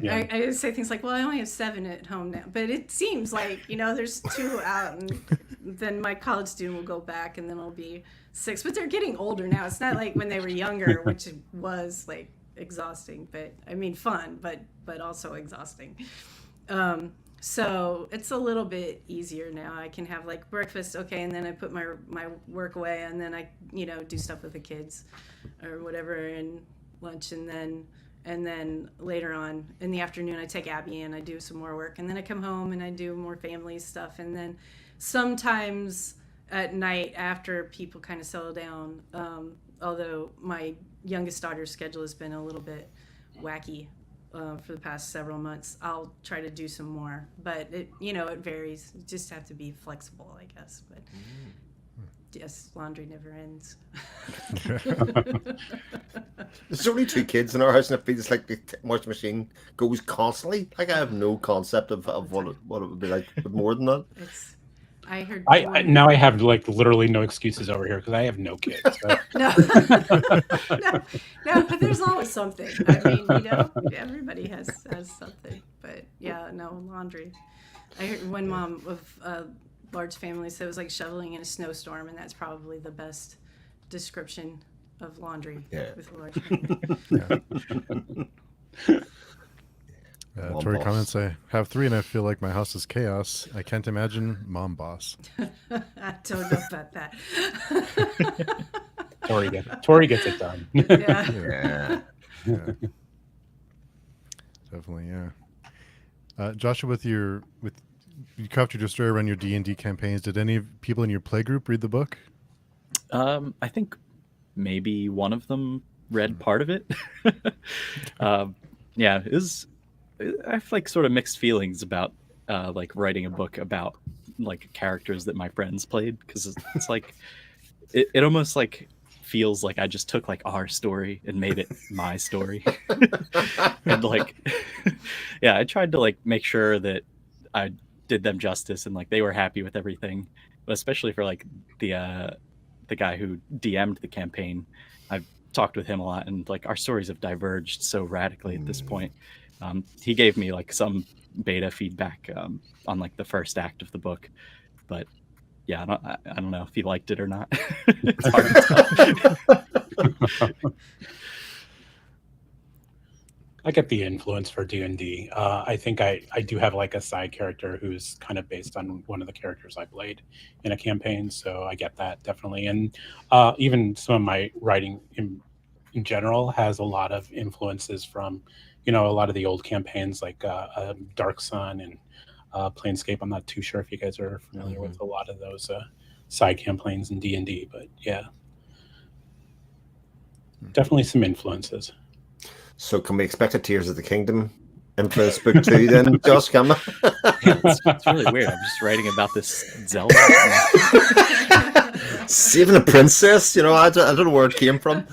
Yeah. I say things like, well, I only have 7 at home now, but it seems like, you know, there's 2 out, and then my college student will go back, and then it'll be 6. But they're getting older now. It's not like when they were younger, which was like exhausting, but I mean fun, but also exhausting. So it's a little bit easier now. I can have like breakfast, okay, and then I put my work away, and then I, you know, do stuff with the kids or whatever, and lunch, and then later on in the afternoon I take Abby and I do some more work, and then I come home and I do more family stuff, and then sometimes at night after people kind of settle down, although my youngest daughter's schedule has been a little bit wacky for the past several months, I'll try to do some more, but it, you know, it varies. You just have to be flexible, I guess. But yes, laundry never ends. There's only 2 kids in our house, and it feels like the washing machine goes constantly. Like I have no concept of what it would be like, but more than that. It's, I heard. I now I have like literally no excuses over here because I have no kids. So. No, but there's always something. I mean, you know, everybody has something. But yeah, no, laundry. I heard one mom of a large family said it was like shoveling in a snowstorm, and that's probably the best description of laundry with a large family. Tori comments, I have 3 and I feel like my house is chaos. I can't imagine mom boss. I don't know about that. Tori gets it done. Yeah. Yeah. Definitely, yeah. Joshua, with you crafted your story around your D&D campaigns. Did any people in your play group read the book? I think maybe one of them read part of it. Yeah, it was. I have like sort of mixed feelings about like writing a book about like characters that my friends played, because it's like it almost like feels like I just took like our story and made it my story. And like yeah, I tried to like make sure that I did them justice and like they were happy with everything, but especially for like the guy who DM'd the campaign. I've talked with him a lot, and like our stories have diverged so radically at this point. He gave me like some beta feedback on like the first act of the book, but yeah, I don't know if he liked it or not. It's hard to tell. I get the influence for D&D. I think I do have like a side character who's kind of based on one of the characters I played in a campaign, so I get that definitely. And even some of my writing in general has a lot of influences from, you know, a lot of the old campaigns like Dark Sun and Planescape. I'm not too sure if you guys are familiar with a lot of those side campaigns in D&D, but yeah, definitely some influences. So can we expect a Tears of the Kingdom influence book 2 then, Josh? Come on. It's really weird. I'm just writing about this Zelda. Saving a princess, you know, I don't know where it came from.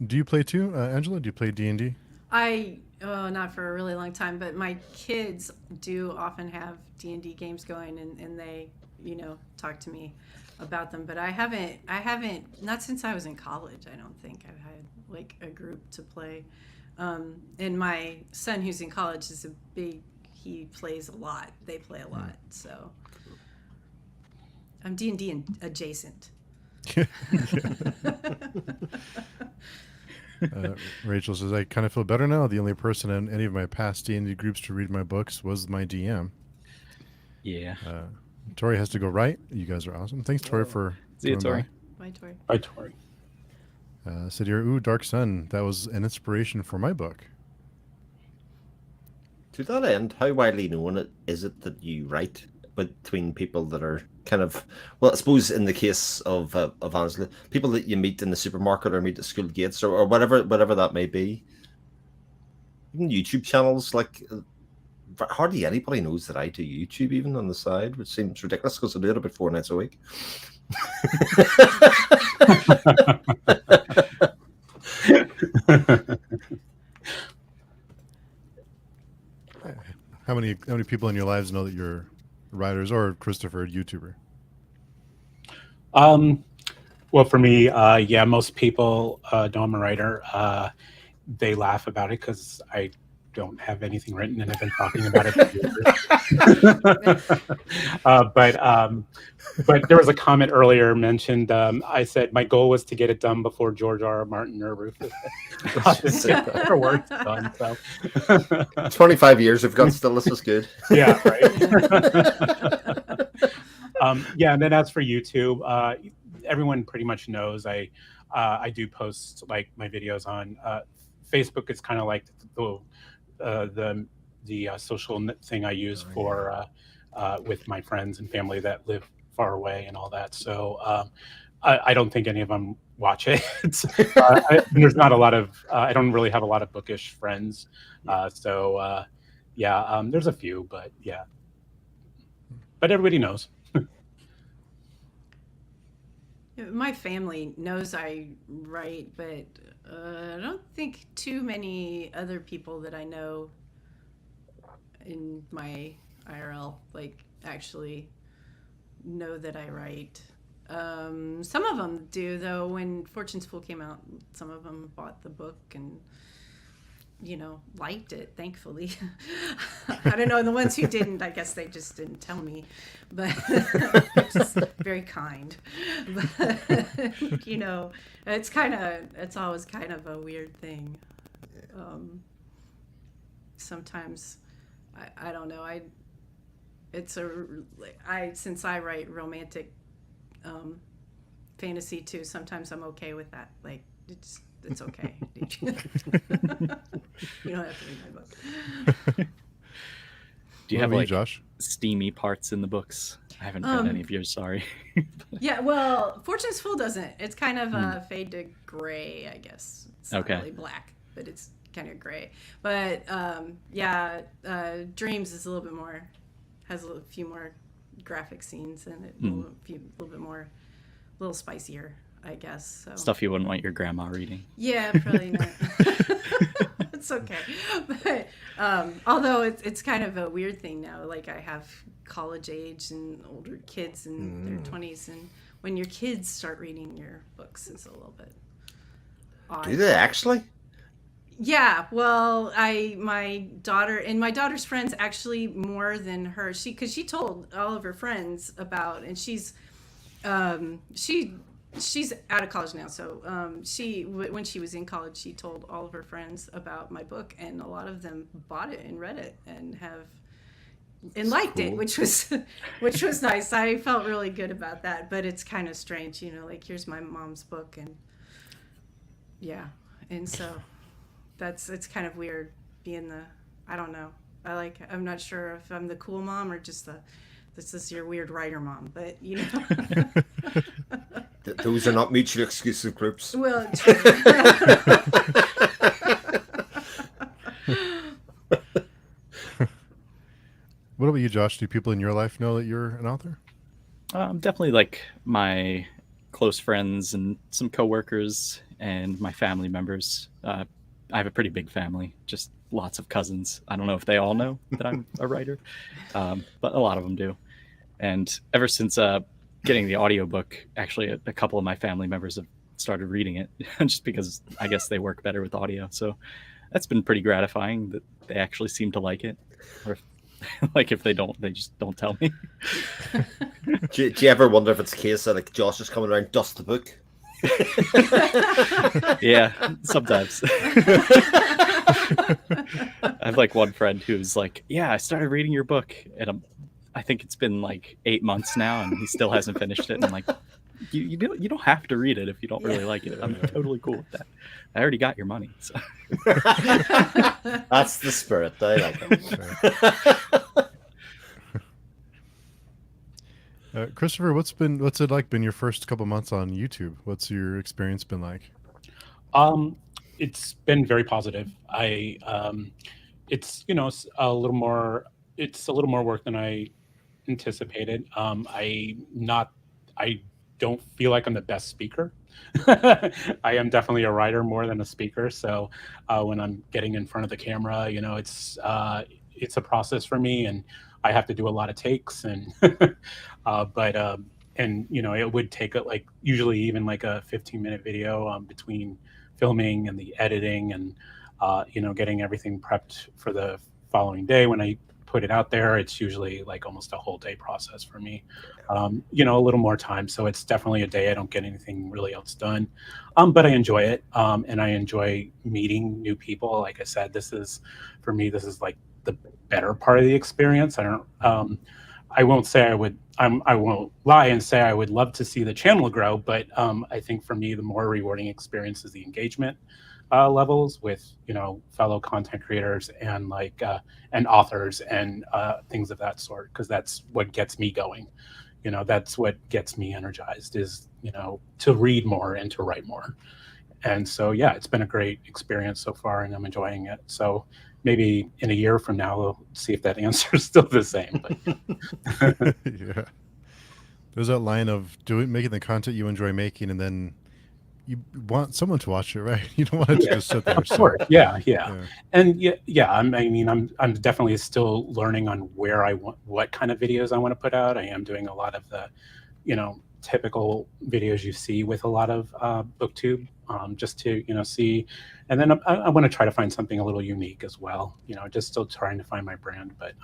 Do you play too, Angela? Do you play D&D? Not for a really long time, but my kids do often have D&D games going, and they, you know, talk to me about them. But I haven't, not since I was in college. I don't think I've had like a group to play. And my son, who's in college, he plays a lot. They play a lot, so I'm D&D adjacent. Rachel says, I kind of feel better now. The only person in any of my past D&D groups to read my books was my DM. Yeah. Tori has to go right. You guys are awesome. Thanks, Tori, for See you, Tori. Bye, Tori. Bye, Tori. Said here, ooh, Dark Sun. That was an inspiration for my book. To that end, how widely known is it that you write between people that are kind of, well, I suppose in the case of Angela, people that you meet in the supermarket or meet at school gates or whatever that may be. Even YouTube channels, like hardly anybody knows that I do YouTube even on the side, which seems ridiculous because I do it about 4 nights a week. How many people in your lives know that you're writers or Christopher YouTuber? Well, for me, yeah, most people know I'm a writer. They laugh about it because I don't have anything written, and I've been talking about it for years. But there was a comment earlier mentioned. I said my goal was to get it done before George R. Martin or Rufus. Her work's done. So 25 years we've got still. This is good. Yeah, right. Yeah, and then as for YouTube, everyone pretty much knows I do post like my videos on Facebook. Is kind of like the social thing I use for with my friends and family that live far away and all that. So I don't think any of them watch it. There's not a lot of I don't really have a lot of bookish friends. Yeah, there's a few, but yeah. But everybody knows. My family knows I write, but I don't think too many other people that I know in my IRL actually know that I write. Some of them do, though. When Fortune's Fool came out, some of them bought the book and liked it, thankfully. I don't know, the ones who didn't, I guess they just didn't tell me, but just very kind. But it's always kind of a weird thing. Sometimes I don't know, since I write romantic fantasy too, sometimes I'm okay with that. It's okay. You don't have to read my book. Do you have Josh? steamy parts in the books? I haven't read any of yours, sorry. Yeah, well, Fortune's Fool doesn't. It's kind of a fade to gray, I guess. It's not really black, but it's kind of gray. But Dreams is a little bit more, has a few more graphic scenes in it, a little bit more, a little spicier, I guess. So. Stuff you wouldn't want your grandma reading. Yeah, probably not. It's okay. But although it's kind of a weird thing now. Like I have college age and older kids in their 20s, and when your kids start reading your books, it's a little bit odd. Do they actually? Yeah, well, my daughter's friends actually more than her. Because she told all of her friends about, and she's out of college now, so when she was in college, she told all of her friends about my book, and a lot of them bought it and read it and liked it, which was nice. I felt really good about that, but it's kind of strange, here's my mom's book, and yeah, and so it's kind of weird being I don't know. I'm not sure if I'm the cool mom or just this is your weird writer mom, but Those are not mutually exclusive groups. Well, What about you, Josh? Do people in your life know that you're an author? Definitely my close friends and some coworkers and my family members. I have a pretty big family, just lots of cousins. I don't know if they all know that I'm a writer, but a lot of them do. And ever since getting the audiobook, actually a couple of my family members have started reading it just because I guess they work better with audio. So that's been pretty gratifying that they actually seem to like it. Or if they don't, they just don't tell me. Do you ever wonder if it's a case that Josh is coming around, dust the book? Yeah, sometimes. I have one friend who's yeah, I started reading your book, and I think it's been 8 months now, and he still hasn't finished it. And I'm like, you don't have to read it if you don't really like it. I'm totally cool with that. I already got your money. So. That's the spirit. I like it. Christopher, what's it like been your first couple months on YouTube? What's your experience been like? It's been very positive. It's a little more. It's a little more work than I anticipated. I don't feel like I'm the best speaker. I am definitely a writer more than a speaker. So when I'm getting in front of the camera, it's a process for me, and I have to do a lot of takes, and it would take like usually even like a 15-minute video between filming and the editing and getting everything prepped for the following day. When I put it out there, it's usually like almost a whole day process for me. A little more time, so it's definitely a day I don't get anything really else done, but I enjoy it, and I enjoy meeting new people. Like I said, this is like the better part of the experience. I won't say I would. I won't lie and say I would love to see the channel grow, but I think for me, the more rewarding experience is the engagement levels with fellow content creators and and authors and things of that sort, because that's what gets me going. That's what gets me energized is to read more and to write more. And so yeah, it's been a great experience so far, and I'm enjoying it. So maybe in a year from now, we'll see if that answer is still the same. But Yeah, there's that line of making the content you enjoy making, and then you want someone to watch it, right? You don't want it to just sit there. Of course, yeah. And I'm definitely still learning on what kind of videos I want to put out. I am doing a lot of the, typical videos you see with a lot of booktube, just to see, and then I want to try to find something a little unique as well. Just still trying to find my brand, but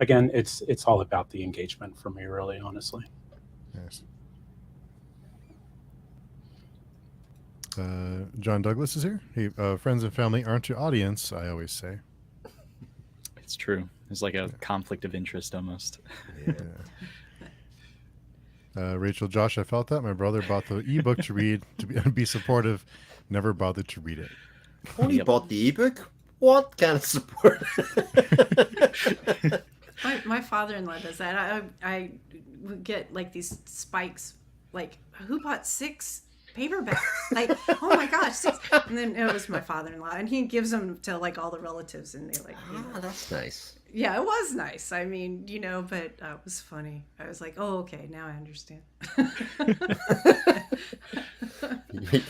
again, it's all about the engagement for me, really, honestly. Yes. John Douglas is here. Hey, friends and family aren't your audience, I always say. It's true. It's like a conflict of interest almost. Yeah. Rachel, Josh, I felt that. My brother bought the ebook to read, to be supportive, never bothered to read it. Only bought the ebook? What kind of support? My father-in-law does that. I would get like these spikes, like, who bought 6 paperbacks? Like, oh my gosh, 6. And then it was my father-in-law, and he gives them to like all the relatives, and they like, That's nice. Yeah, it was nice. I mean, but it was funny. I was like, oh, okay, now I understand.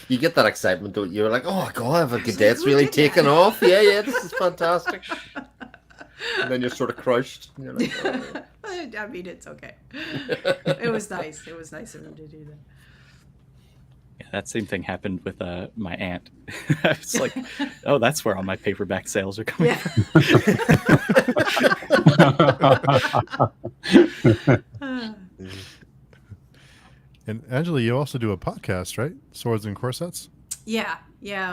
You get that excitement, don't you? You're like, oh god, I have a good day. It's really taken off. Yeah, this is fantastic. And then you're sort of crushed. You're like, oh. I mean, it's okay. It was nice. It was nice of him to do that. Yeah, that same thing happened with my aunt. It's like, oh, that's where all my paperback sales are coming from. And Angela, you also do a podcast, right? Swords and Corsets? Yeah.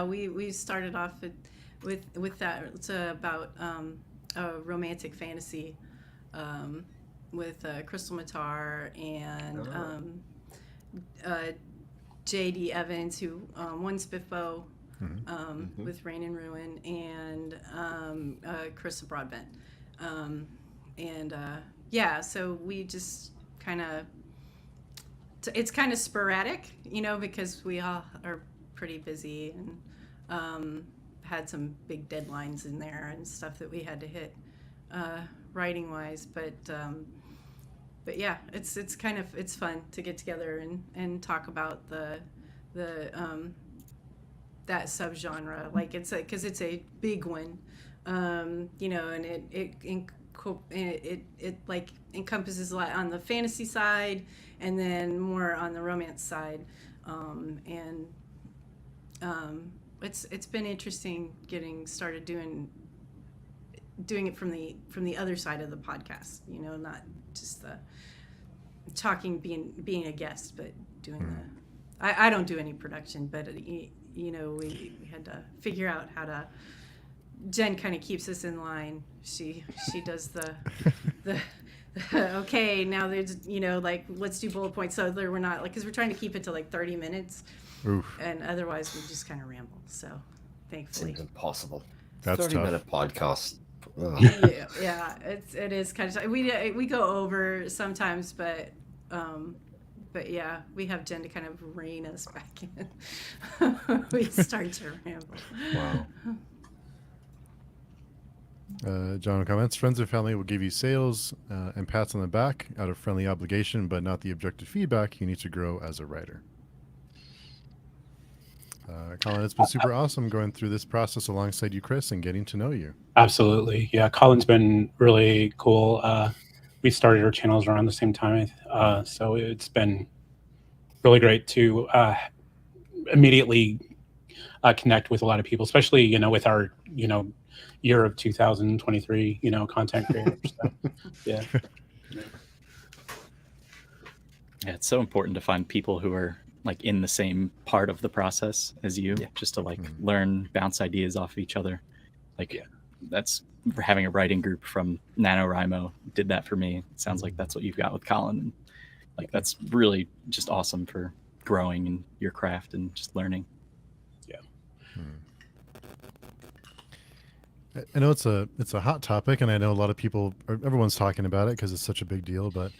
We started off with that. It's about a romantic fantasy with Crystal Matar and J.D. Evans, who won SPFBO with Rain and Ruin, and Chris Broadbent. So we just kind of, it's kind of sporadic, because we all are pretty busy and had some big deadlines in there and stuff that we had to hit writing wise, but yeah, it's kind of, it's fun to get together and talk about the that subgenre, like because it's a big one, and it like encompasses a lot on the fantasy side and then more on the romance side, it's been interesting getting started doing it from the other side of the podcast, not just the talking, being a guest, but doing I don't do any production, but we had to figure out how to. Jen kind of keeps us in line. She does the okay, now there's like, let's do bullet points, so we're not like, because we're trying to keep it to like 30 minutes. Oof. And otherwise we just kind of ramble, so thankfully. Seems impossible. That's 30-minute podcast. Yeah, it is kind of, we go over sometimes, but But yeah, we have Jen to kind of rein us back in. We start to ramble. Wow. John comments, friends and family will give you sales and pats on the back out of friendly obligation, but not the objective feedback you need to grow as a writer. Colin, it's been super awesome going through this process alongside you, Chris, and getting to know you. Absolutely. Yeah, Colin's been really cool. We started our channels around the same time. So it's been really great to immediately connect with a lot of people, especially, with our, year of 2023, content creators. So, yeah. Yeah, it's so important to find people who are like in the same part of the process as you, just to like learn, bounce ideas off of each other. Like, that's having a writing group from NaNoWriMo did that for me. It sounds like that's what you've got with Colin. And like, that's really just awesome for growing in your craft and just learning. Yeah. I know it's a hot topic, and I know a lot of people, everyone's talking about it because it's such a big deal, but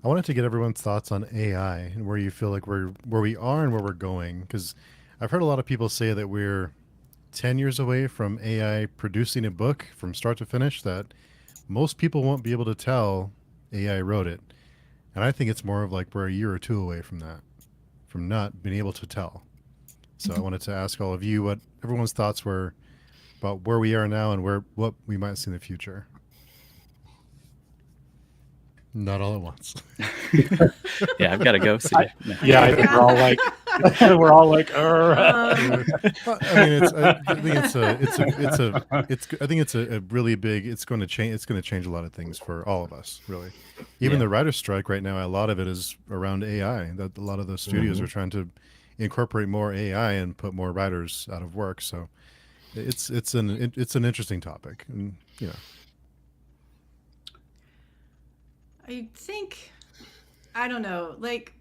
I wanted to get everyone's thoughts on AI and where you feel like where we are and where we're going. Because I've heard a lot of people say that we're 10 years away from AI producing a book from start to finish that most people won't be able to tell AI wrote it. And I think it's more of like we're a year or two away from that, from not being able to tell. So I wanted to ask all of you what everyone's thoughts were about where we are now and what we might see in the future. Not all at once. Yeah, I've got to go. See you. Yeah, I think we're all like, I think it's a really big. It's going to change. It's going to change a lot of things for all of us, really. Even the writer's strike right now, a lot of it is around AI. That a lot of the studios are trying to incorporate more AI and put more writers out of work. So it's an interesting topic, and I think, I don't know, like,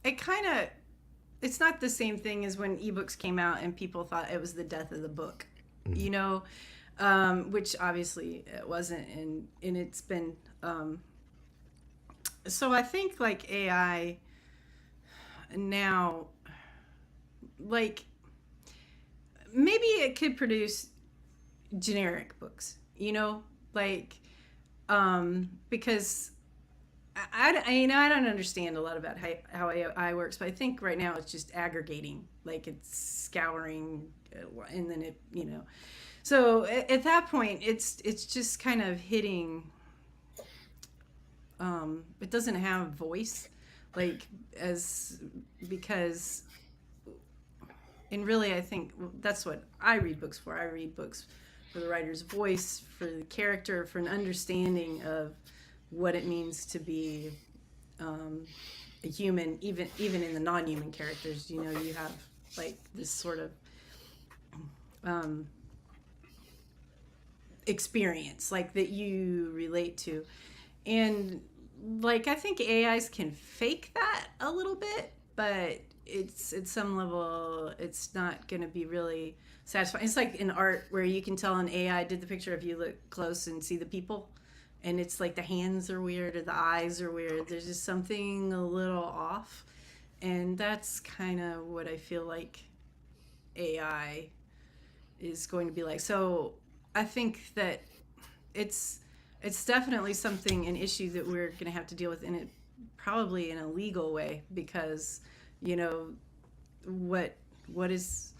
it's not the same thing as when ebooks came out and people thought it was the death of the book, which obviously it wasn't, and it's been, so I think like AI now, like, maybe it could produce generic books, like, because I don't understand a lot about how AI works, but I think right now it's just aggregating, like it's scouring, and then it, so at that point it's just kind of hitting. It doesn't have voice, like because, and really I think that's what I read books for. I read books for the writer's voice, for the character, for an understanding of what it means to be a human, even in the non-human characters. You have like this sort of experience like that you relate to, and like I think AIs can fake that a little bit, but it's at some level it's not going to be really satisfying. It's like in art where you can tell an AI did the picture if you look close and see the people, and it's like the hands are weird or the eyes are weird. There's just something a little off, and that's kind of what I feel like AI is going to be like. So I think that it's definitely an issue that we're going to have to deal with, in it probably in a legal way, because what is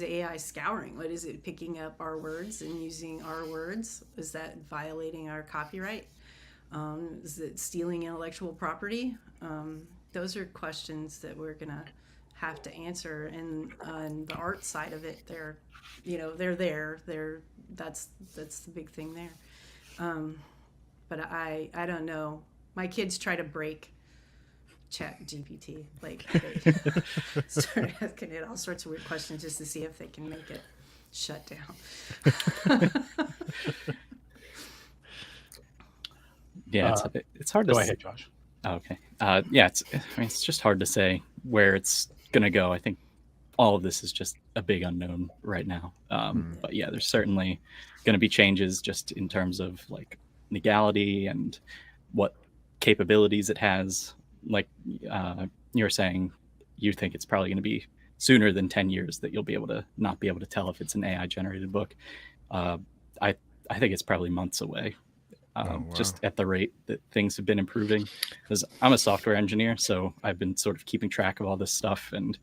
AI scouring? What is it picking up our words and using our words? Is that violating our copyright? Is it stealing intellectual property? Those are questions that we're gonna have to answer. And on the art side of it, they're there. That's the big thing there. But I don't know. My kids try to break Chat GPT, like they start asking it all sorts of weird questions just to see if they can make it shut down. Yeah, it's hard to go ahead, Josh. Oh, okay. Yeah, it's just hard to say where it's gonna go. I think all of this is just a big unknown right now. But yeah, there's certainly gonna be changes just in terms of like legality and what capabilities it has. Like you're saying, you think it's probably going to be sooner than 10 years that you'll be able to not be able to tell if it's an AI generated book. I think it's probably months away. Just at the rate that things have been improving, because I'm a software engineer, so I've been sort of keeping track of all this stuff, and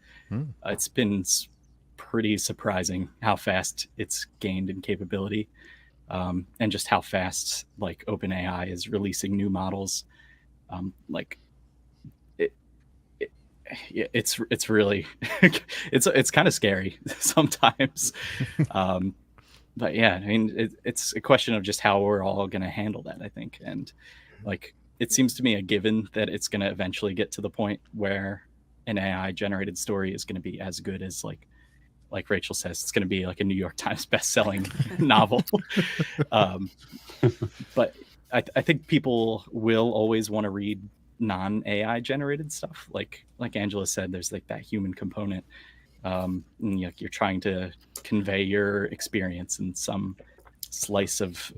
it's been pretty surprising how fast it's gained in capability, and just how fast like OpenAI is releasing new models. It's really it's kind of scary sometimes. But yeah, I mean, it's a question of just how we're all going to handle that, I think. And like, it seems to me a given that it's going to eventually get to the point where an AI generated story is going to be as good as like Rachel says, it's going to be like a New York Times best-selling novel. But I think people will always want to read non-AI generated stuff. Like Angela said, there's like that human component. And you're trying to convey your experience in some slice of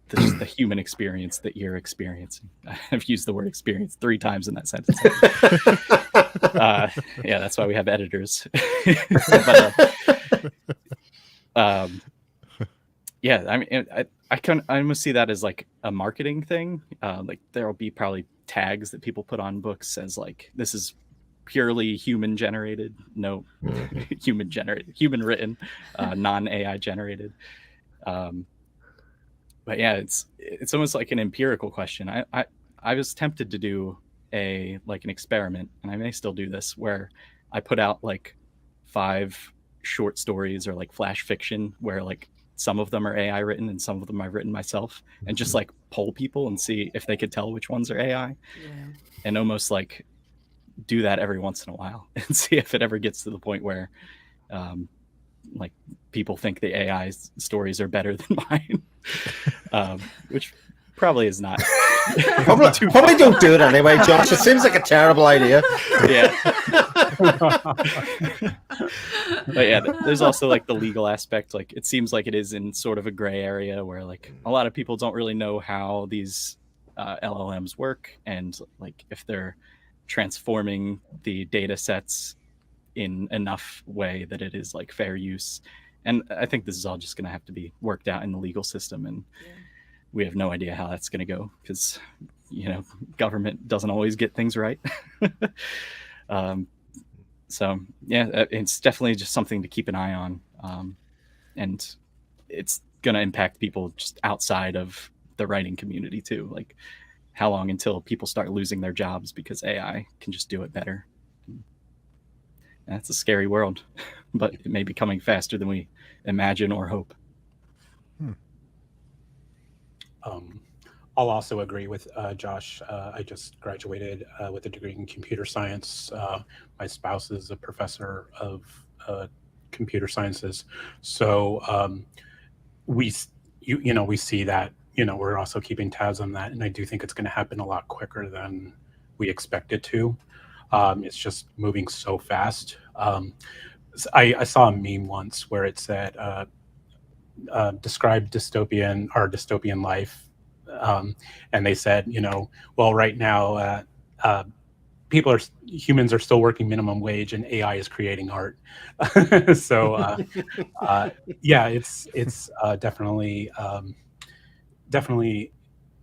the human experience that you're experiencing. I've used the word experience 3 times in that sentence. Yeah, that's why we have editors. But, yeah, I mean, I almost see that as like a marketing thing. Like there'll be probably tags that people put on books as like, this is purely human generated, no human written, non-AI generated. But yeah, it's almost like an empirical question. I was tempted to do an experiment, and I may still do this, where I put out like 5 short stories or like flash fiction where like some of them are AI written and some of them I've written myself, and just like poll people and see if they could tell which ones are AI. And almost like do that every once in a while and see if it ever gets to the point where like people think the AI stories are better than mine, which probably is not. Probably don't do it anyway, Josh. It seems like a terrible idea. Yeah. But yeah, there's also like the legal aspect. Like it seems like it is in sort of a gray area where like a lot of people don't really know how these LLMs work, and like if they're transforming the data sets in enough way that it is like fair use. And I think this is all just going to have to be worked out in the legal system, and we have no idea how that's going to go because government doesn't always get things right. So yeah, it's definitely just something to keep an eye on, and it's going to impact people just outside of the writing community too. Like, how long until people start losing their jobs because AI can just do it better? And that's a scary world, but it may be coming faster than we imagine or hope. I'll also agree with Josh. I just graduated with a degree in computer science. My spouse is a professor of computer sciences. So we see that, we're also keeping tabs on that. And I do think it's going to happen a lot quicker than we expect it to. It's just moving so fast. I saw a meme once where it said, describe dystopian life. And they said, well, right now, humans are still working minimum wage and AI is creating art. So yeah, it's definitely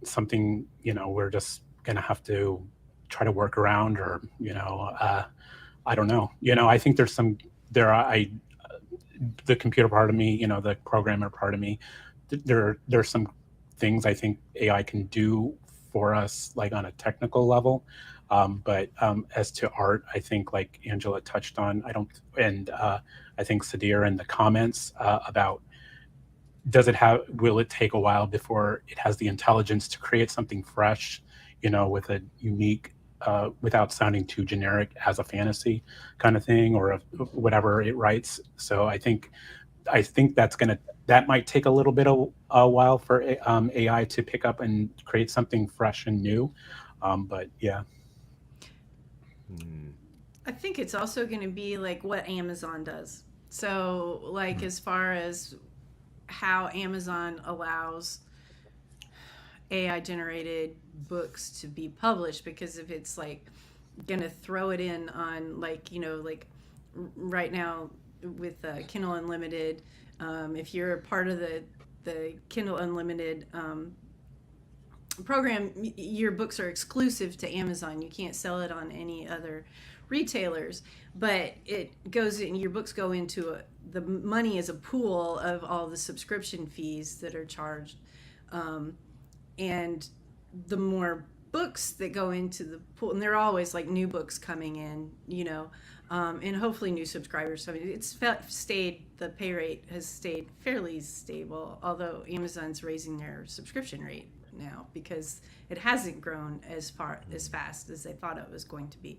something, we're just going to have to try to work around, or, I don't know. I think the computer part of me, the programmer part of me, there's some things I think AI can do for us, like on a technical level. But as to art, I think like Angela touched on, I think Sadir in the comments about, will it take a while before it has the intelligence to create something fresh, with a unique, without sounding too generic, as a fantasy kind of thing, or whatever it writes. So I think that might take a little bit of a while for AI to pick up and create something fresh and new. But yeah. I think it's also going to be like what Amazon does. So like as far as how Amazon allows AI generated books to be published, because if it's like gonna throw it in on, like, like right now with Kindle Unlimited, if you're a part of the Kindle Unlimited program, your books are exclusive to Amazon. You can't sell it on any other retailers, but it goes in, your books go into the money is a pool of all the subscription fees that are charged. And the more books that go into the pool, and there are always like new books coming in, and hopefully new subscribers. I mean, the pay rate has stayed fairly stable, although Amazon's raising their subscription rate now because it hasn't grown as fast as they thought it was going to be.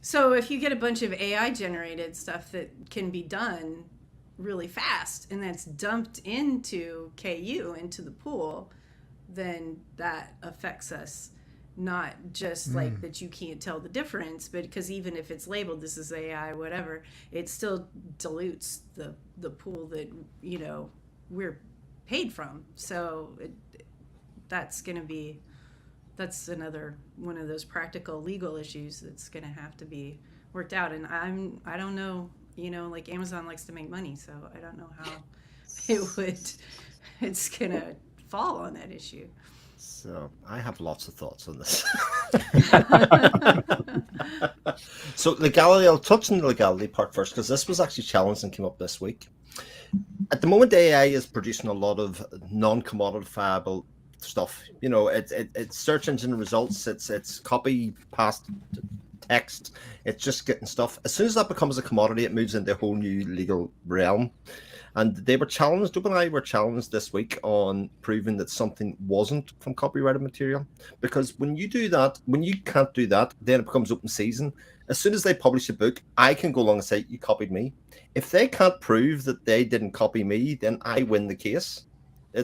So if you get a bunch of AI generated stuff that can be done really fast and that's dumped into into the pool, then that affects us. Not just like that you can't tell the difference, but because even if it's labeled this is AI, whatever, it still dilutes the pool that we're paid from. So that's another one of those practical legal issues that's going to have to be worked out. And I don't know, like Amazon likes to make money, so I don't know how it's going to fall on that issue. So I have lots of thoughts on this. So legality, I'll touch on the legality part first, because this was actually challenged and came up this week. At the moment, AI is producing a lot of non-commodifiable stuff. It's search engine results, it's copy past text, it's just getting stuff. As soon as that becomes a commodity, it moves into a whole new legal realm. And they were challenged, OpenAI were challenged this week on proving that something wasn't from copyrighted material. Because when you do that, when you can't do that, then it becomes open season. As soon as they publish a book, I can go along and say, you copied me. If they can't prove that they didn't copy me, then I win the case.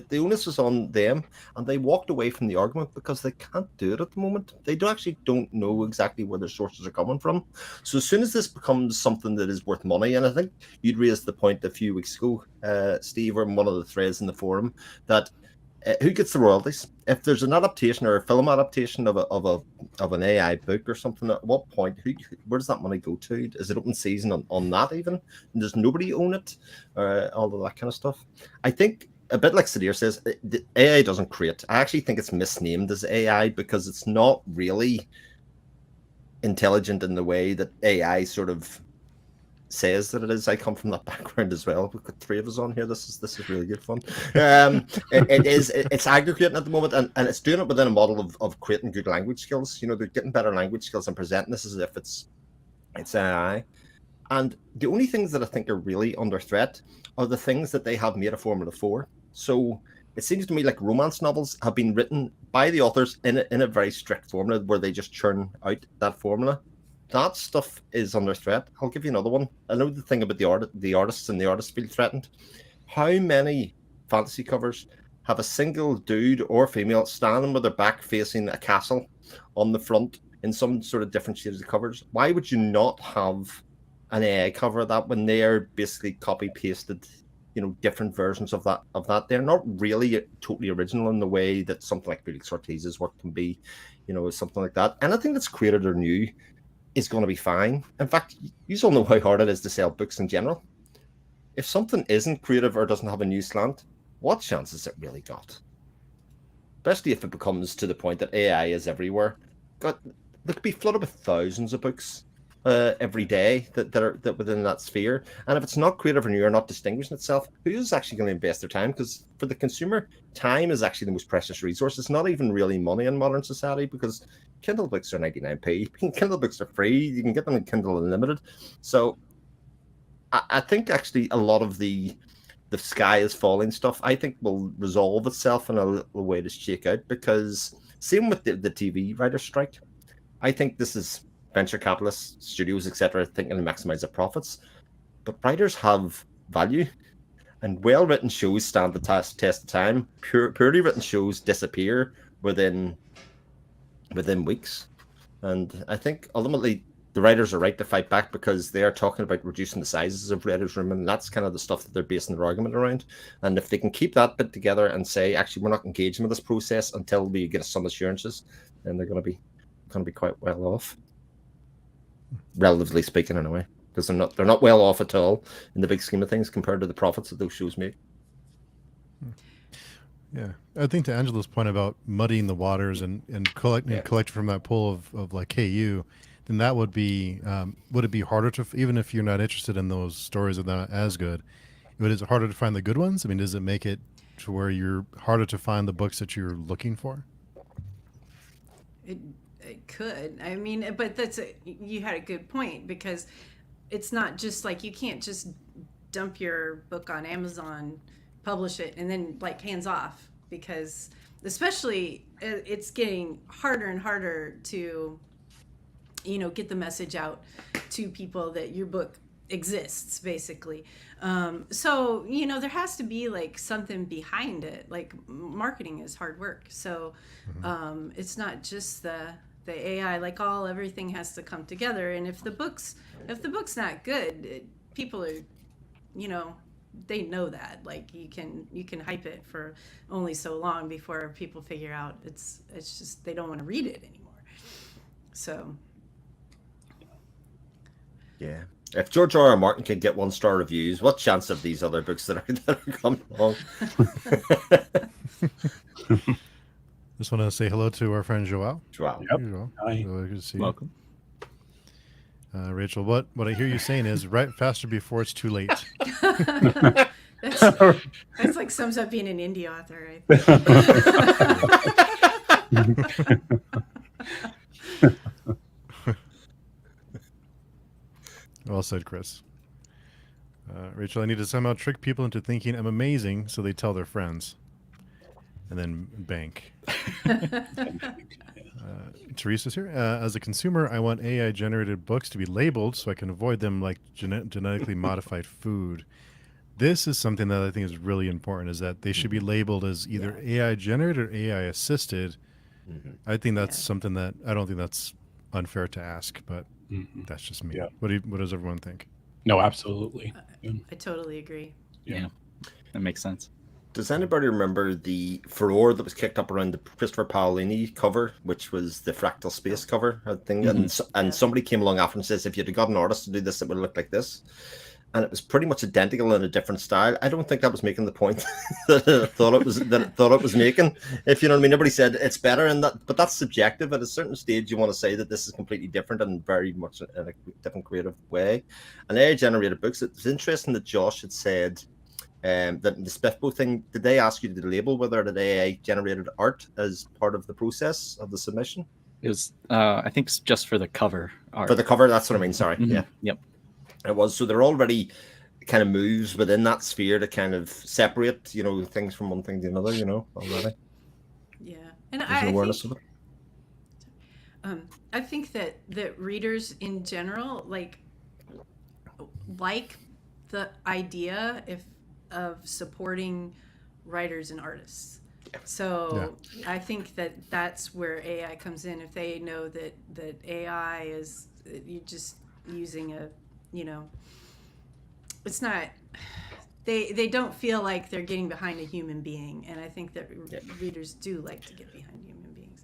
The onus is on them, and they walked away from the argument because they can't do it at the moment. They don't know exactly where their sources are coming from. So as soon as this becomes something that is worth money, and I think you'd raised the point a few weeks ago, Steve, or in one of the threads in the forum, that who gets the royalties? If there's an adaptation or a film adaptation of an AI book or something, at what point, where does that money go to? Is it open season on that even? And does nobody own it? All of that kind of stuff. I think, a bit like Sadir says, the AI doesn't create. I actually think it's misnamed as AI because it's not really intelligent in the way that AI sort of says that it is. I come from that background as well. We've got three of us on here. This is really good fun. It's aggregating at the moment, and it's doing it within a model of creating good language skills. They're getting better language skills and presenting this as if it's AI. And the only things that I think are really under threat are the things that they have made a formula for. So it seems to me like romance novels have been written by the authors in a very strict formula where they just churn out that formula. That stuff is under threat. I'll give you another one. I know the thing about the artists and the artists feel threatened. How many fantasy covers have a single dude or female standing with their back facing a castle on the front in some sort of different shades of covers? Why would you not have an AI cover of that when they are basically copy pasted, different versions of that? They're not really totally original in the way that something like Felix Ortiz's work can be, something like that. Anything that's created or new is going to be fine. In fact, you all know how hard it is to sell books in general. If something isn't creative or doesn't have a new slant, what chance has it really got? Especially if it becomes to the point that AI is everywhere. God, they could be flooded with thousands of books every day that within that sphere. And if it's not creative or new or not distinguishing itself, who is actually going to invest their time? Because for the consumer, time is actually the most precious resource. It's not even really money in modern society, because Kindle books are 99p. Kindle books are free. You can get them in Kindle Unlimited. So I think actually a lot of the sky is falling stuff, I think, will resolve itself in a little way to shake out, because same with the TV writer's strike. I think this is venture capitalists, studios, etc., thinking to maximize their profits. But writers have value, and well-written shows stand the test of time. Poorly written shows disappear within weeks. And I think ultimately the writers are right to fight back because they are talking about reducing the sizes of writers' room, and that's kind of the stuff that they're basing their argument around. And if they can keep that bit together and say, actually, we're not engaging with this process until we get some assurances, then they're going to be quite well off, relatively speaking, in a way, because they're not well off at all in the big scheme of things compared to the profits that those shows make. Yeah, I think to Angela's point about muddying the waters and collecting from that pool of like KU, then that would it be harder to, even if you're not interested in those stories that are not as good, is it harder to find the good ones? I mean, does it make it to where you're harder to find the books that you're looking for? It could. I mean, but you had a good point, because it's not just like, you can't just dump your book on Amazon, publish it, and then like hands off, because especially it's getting harder and harder to, get the message out to people that your book exists, basically. So, there has to be like something behind it. Like, marketing is hard work. So it's not just the AI, like everything has to come together. And if the book's not good, people are, they know that. Like, you can hype it for only so long before people figure out it's just, they don't want to read it anymore. So yeah. If George R. R. Martin can get 1-star reviews, what chance have these other books that are coming along? Just want to say hello to our friend Joao. Joao. Yep. Hey, Joao. Hi. Really good to see you. Welcome. Rachel, what I hear you saying is write faster before it's too late. that's like sums up being an indie author, right? Well said, Chris. Rachel, I need to somehow trick people into thinking I'm amazing, so they tell their friends, and then bank. Teresa's here. As a consumer, I want AI-generated books to be labeled so I can avoid them like genetically modified food. This is something that I think is really important, is that they should be labeled as either AI-generated or AI-assisted. I think that's something that I don't think that's unfair to ask, but that's just me. Yeah. What does everyone think? No, absolutely. I totally agree. Yeah, that makes sense. Does anybody remember the furore that was kicked up around the Christopher Paolini cover, which was the fractal space cover, I think? And somebody came along after and says, if you'd have got an artist to do this, it would look like this. And it was pretty much identical in a different style. I don't think that was making the point that it thought it was making. If you know what I mean, everybody said it's better, but that's subjective. At a certain stage, you want to say that this is completely different and very much in a different creative way. And AI-generated books. It's interesting that Josh had said that the SPFBO thing. Did they ask you to label whether the AI-generated art as part of the process of the submission? It was, I think, just for the cover art. For the cover, that's what I mean. Sorry. Mm-hmm. Yeah. Yep. It was. So there are already kind of moves within that sphere to kind of separate, things from one thing to another, already. Yeah. And There's an awareness of it. I think that readers in general like the idea of supporting writers and artists. So I think that's where AI comes in. If they know that AI is, you're just using it's not, they don't feel like they're getting behind a human being, and I think that readers do like to get behind human beings.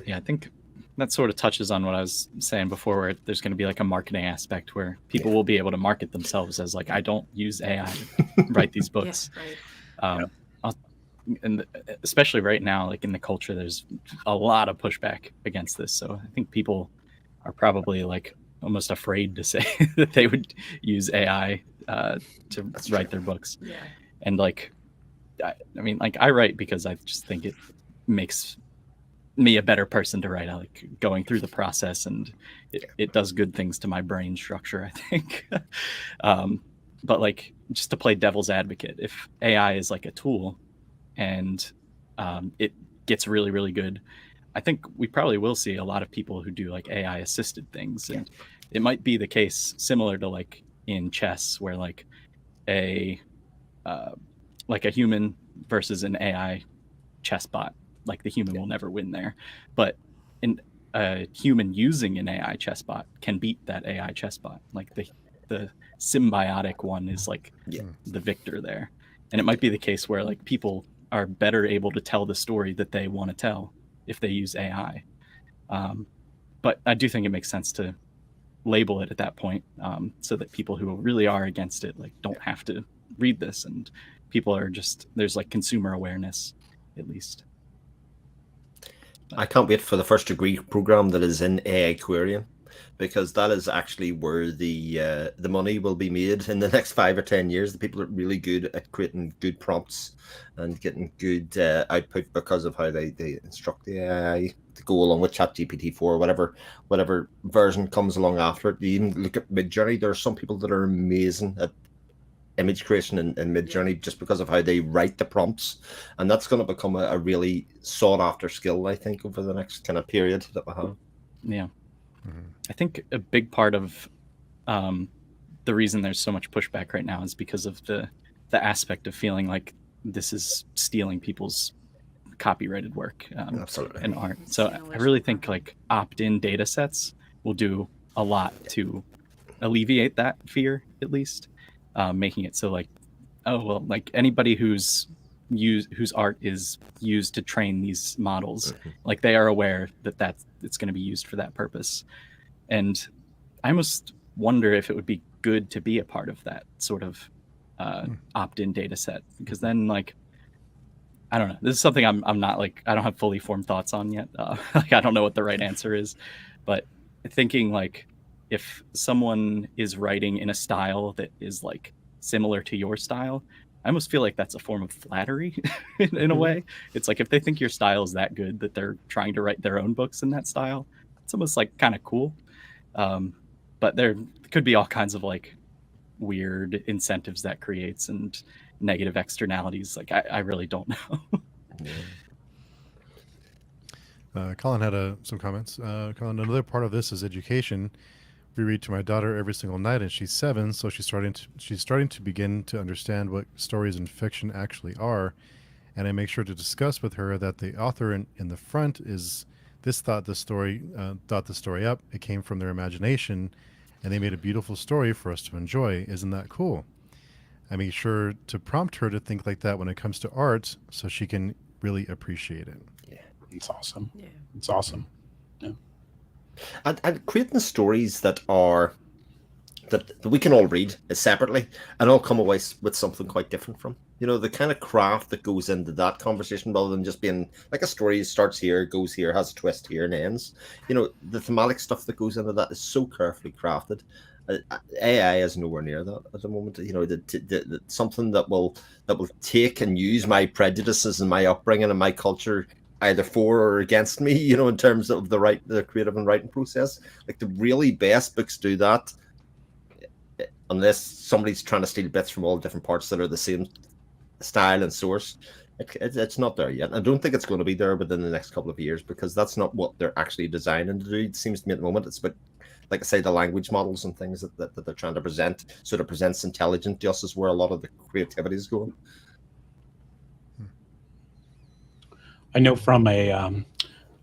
Yeah, I think that sort of touches on what I was saying before, where there's going to be like a marketing aspect where people will be able to market themselves as like, I don't use AI to write these books. Yeah, right. And especially right now, like in the culture, there's a lot of pushback against this. So I think people are probably like almost afraid to say that they would use AI to write their books. Yeah. And like, I mean, like I write because I just think it makes me a better person to write. I like going through the process, and it does good things to my brain structure, I think. But like, just to play devil's advocate, if AI is like a tool and it gets really, really good, I think we probably will see a lot of people who do like AI assisted things. And it might be the case similar to like in chess, where like a human versus an AI chess bot, like the human will never win there. But a human using an AI chessbot can beat that AI chessbot. Like the symbiotic one is like the victor there. And it might be the case where like people are better able to tell the story that they want to tell if they use AI. But I do think it makes sense to label it at that point, so that people who really are against it like don't have to read this, and people are just, there's like consumer awareness at least. I can't wait for the first degree program that is in AI querying, because that is actually where the money will be made in the next 5 or 10 years. The people are really good at creating good prompts and getting good output because of how they instruct the AI to go along with ChatGPT-4, whatever version comes along after it. You even look at Midjourney. There are some people that are amazing at image creation in Midjourney just because of how they write the prompts, and that's going to become a really sought after skill, I think, over the next kind of period that we have. Yeah. I think a big part of the reason there's so much pushback right now is because of the aspect of feeling like this is stealing people's copyrighted work Absolutely. and art. So I really think like opt-in data sets will do a lot to alleviate that fear, at least, making it so like, oh, well, like anybody whose art is used to train these models, like they are aware that it's going to be used for that purpose. And I almost wonder if it would be good to be a part of that sort of opt-in data set, because then like, I don't know, this is something I'm not like, I don't have fully formed thoughts on yet. Like I don't know what the right answer is, but thinking like if someone is writing in a style that is like similar to your style, I almost feel like that's a form of flattery in a way. It's like if they think your style is that good that they're trying to write their own books in that style, it's almost like kind of cool. But there could be all kinds of like weird incentives that creates and negative externalities. Like I really don't know. Colin had some comments. Colin, another part of this is education. We read to my daughter every single night, and she's 7, so she's starting to begin to understand what stories in fiction actually are. And I make sure to discuss with her that the author in the front is this thought the story up. It came from their imagination, and they made a beautiful story for us to enjoy. Isn't that cool? I make sure to prompt her to think like that when it comes to art, so she can really appreciate it. Yeah, it's awesome. Yeah. It's awesome. Yeah. And creating stories that we can all read separately and all come away with something quite different from. You know, the kind of craft that goes into that conversation, rather than just being like a story starts here, goes here, has a twist here, and ends. You know, the thematic stuff that goes into that is so carefully crafted. AI is nowhere near that at the moment. You know, something that will take and use my prejudices and my upbringing and my culture either for or against me, you know, in terms of the creative and writing process. Like the really best books do that, unless somebody's trying to steal bits from all different parts that are the same style and source. It's not there yet. I don't think it's going to be there within the next couple of years, because that's not what they're actually designing to do. It seems to me at the moment it's about, like I say, the language models and things that they're trying to present, so it presents intelligent, just as where a lot of the creativity is going. I know from a,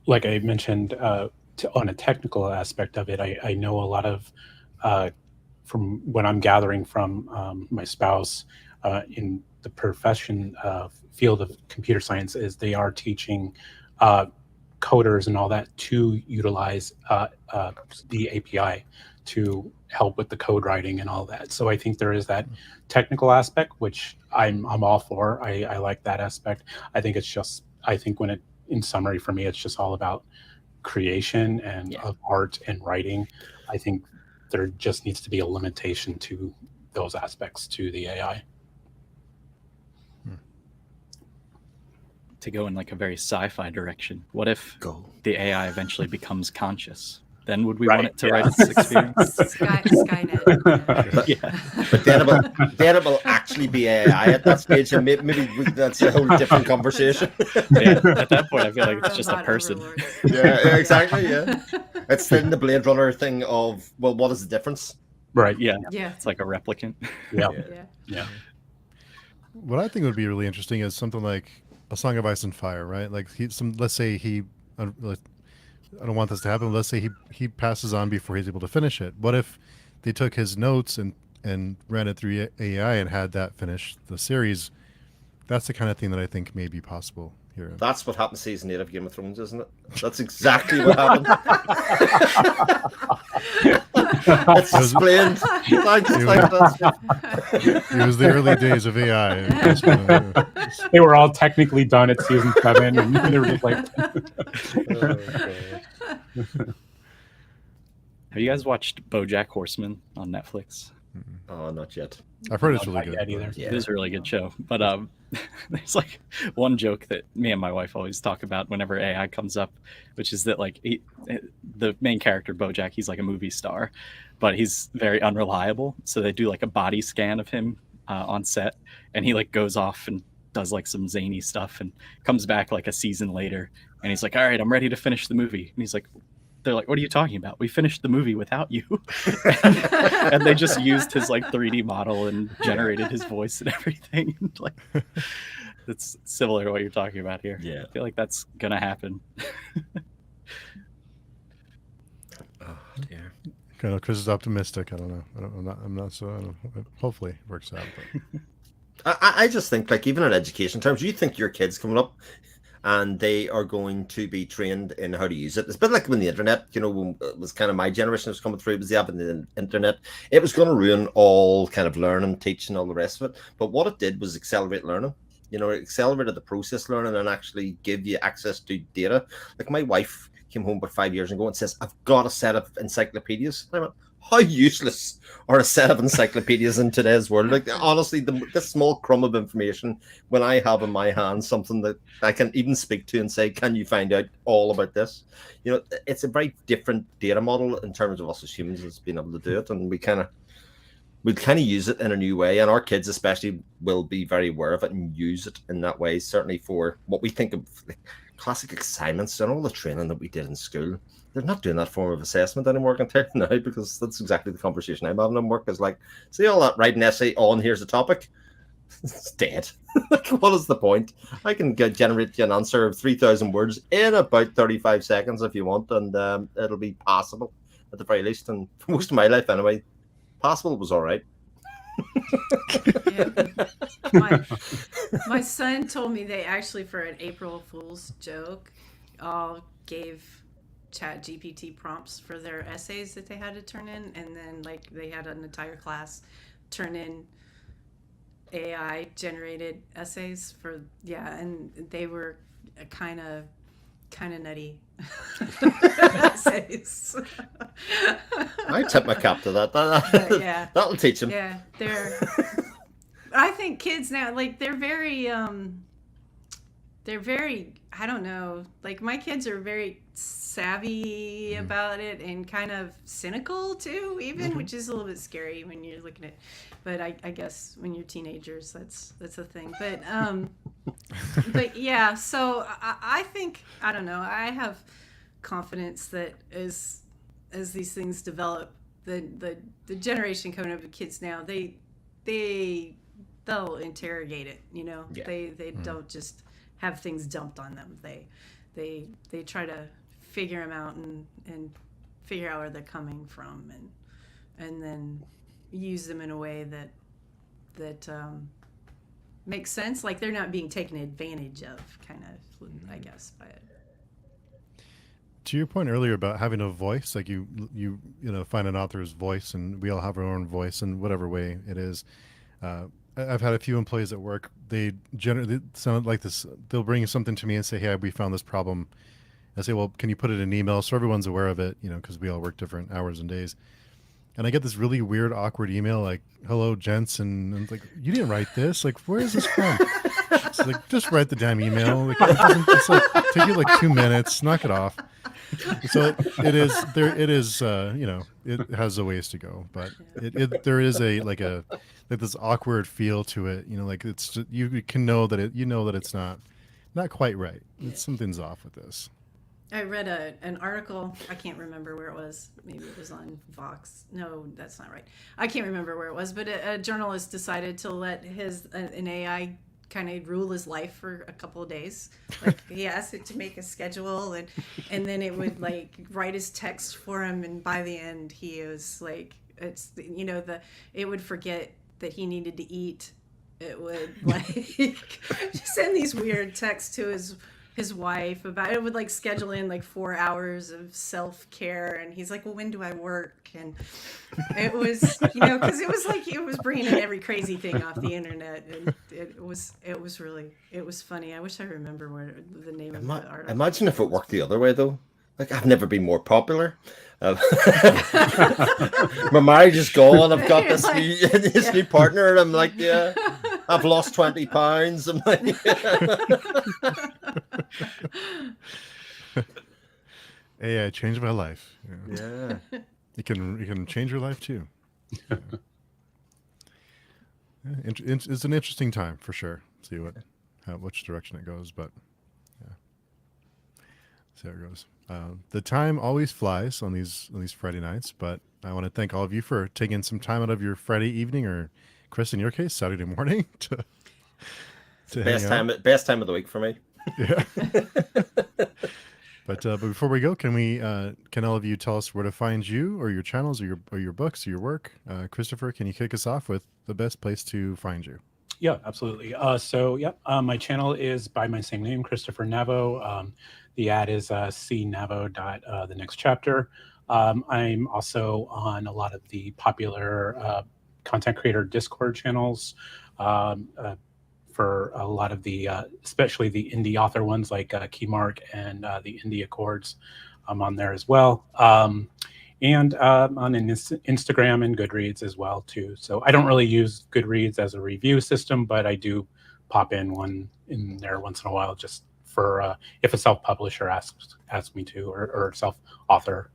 like I mentioned, on a technical aspect of it, I know a lot of, from what I'm gathering from my spouse in the profession field of computer science, is they are teaching coders and all that to utilize the API to help with the code writing and all that. So I think there is that technical aspect, which I'm all for. I like that aspect. I think it's just, in summary for me, it's just all about creation and of art and writing. I think there just needs to be a limitation to those aspects to the AI. To go in like a very sci-fi direction, what if the AI eventually becomes conscious? Then would we want it to write its experience? Skynet. Yeah. But then it will actually be AI at that stage, and maybe that's a whole different conversation. Yeah, at that point, I feel like it's just a person. Yeah, exactly. Yeah, it's in the Blade Runner thing of, well, what is the difference? Right. Yeah. It's like a replicant. Yeah. What I think would be really interesting is something like A Song of Ice and Fire, right? Like let's say he I don't want this to happen. Let's say he passes on before he's able to finish it. What if they took his notes and ran it through AI and had that finish the series? That's the kind of thing that I think may be possible here. That's what happened season 8 of Game of Thrones, isn't it? That's exactly what happened. It's explained. It was the early days of AI. They were all technically done at season 7, and they were just like. Have you guys watched BoJack Horseman on Netflix? Oh, not yet. I've heard it's really good. Either. Yeah. It is a really good show. But there's like one joke that me and my wife always talk about whenever AI comes up, which is that like the main character BoJack, he's like a movie star, but he's very unreliable. So they do like a body scan of him on set, and he like goes off and does like some zany stuff and comes back like a season later, and he's like, "All right, I'm ready to finish the movie." And he's like, they're like, "What are you talking about? We finished the movie without you." And they just used his like 3D model and generated his voice and everything. Like, it's similar to what you're talking about here. Yeah. I feel like that's gonna happen. Oh dear. Kind of, Chris is optimistic. I don't know. I'm not so. I don't know. Hopefully, it works out. But. I just think, like, even in education terms, you think your kids coming up and they are going to be trained in how to use it. It's a bit like when the internet, you know, when it was kind of my generation was coming through, it was the advent of the internet. It was going to ruin all kind of learning, teaching, all the rest of it. But what it did was accelerate learning. You know, it accelerated the process learning and actually give you access to data. Like my wife came home about 5 years ago and says, "I've got a set of encyclopedias." And I went, how useless are a set of encyclopedias in today's world? Like, honestly, this small crumb of information, when I have in my hands something that I can even speak to and say, "Can you find out all about this?" You know, it's a very different data model in terms of us as humans as being able to do it, and we kind of use it in a new way, and our kids especially will be very aware of it and use it in that way. Certainly for what we think of like classic assignments and all the training that we did in school. They're not doing that form of assessment anymore, I can tell you now, because that's exactly the conversation I'm having in work. Is like, see all that, write an essay on, here's a topic. It's dead. Like, what is the point? I can generate you an answer of 3,000 words in about 35 seconds if you want, and it'll be passable at the very least. And for most of my life anyway, passable was all right. Yeah. My son told me they actually, for an April Fool's joke, all gave ChatGPT prompts for their essays that they had to turn in, and then like they had an entire class turn in AI generated essays for and they were kind of nutty essays. I tip my cap to that. Yeah, that'll teach them. Yeah, I think kids now, like, they're very I don't know, like my kids are very savvy about it and kind of cynical too, even, which is a little bit scary when you're looking at, but I guess when you're teenagers, that's a thing. But yeah, so I think, I don't know, I have confidence that as these things develop, the generation coming up with kids now, they'll interrogate it, you know. Yeah. They don't just have things dumped on them. They try to figure them out and figure out where they're coming from, and then use them in a way that makes sense. Like they're not being taken advantage of, kind of, I guess, by it. To your point earlier about having a voice, like you know, find an author's voice, and we all have our own voice in whatever way it is. I've had a few employees at work. They generally sound like this. They'll bring something to me and say, "Hey, we found this problem." I say, "Well, can you put it in an email so everyone's aware of it?" You know, because we all work different hours and days. And I get this really weird, awkward email like, "Hello, gents," and I'm like, "You didn't write this. Like, where is this from?" It's like, just write the damn email. Like, it's like take you like 2 minutes, knock it off. So it is. You know, it has a ways to go, but there is like this awkward feel to it. You know, like it's just, you can know that it's not quite right. Something's off with this. I read an article. I can't remember where it was. Maybe it was on Vox. No, that's not right. I can't remember where it was. But a journalist decided to let an AI kind of rule his life for a couple of days. Like he asked it to make a schedule, and then it would like write his text for him, and by the end he was like, it's, you know, it would forget that he needed to eat. It would like just send these weird texts to his wife about it. Would like schedule in like 4 hours of self-care, and he's like, well, when do I work? And it was, you know, because it was like it was bringing in every crazy thing off the internet, and it was funny. I wish I remember where the name of the article. Imagine if it worked the other way though. Like, I've never been more popular. My marriage is gone. I've got this new partner, and I'm like, yeah, I've lost 20 pounds. I'm like, AI changed my life. yeah. You can change your life too. Yeah. It's an interesting time for sure. See which direction it goes, but yeah, see how it goes. The time always flies on these Friday nights, but I want to thank all of you for taking some time out of your Friday evening, or Chris, in your case, Saturday morning, to Best time of the week for me. Yeah. But before we go, can all of you tell us where to find you, or your channels, or your books, or your work? Christopher, can you kick us off with the best place to find you? Yeah, absolutely. My channel is by my same name, Christopher Navo. The ad is cnavo. The next chapter. I'm also on a lot of the popular content creator Discord channels for a lot of the, especially the indie author ones like Keymark and the Indie Accords. I'm on there as well. And on Instagram and Goodreads as well too. So I don't really use Goodreads as a review system, but I do pop in one in there once in a while, just for if a self-publisher asks me to, or self-author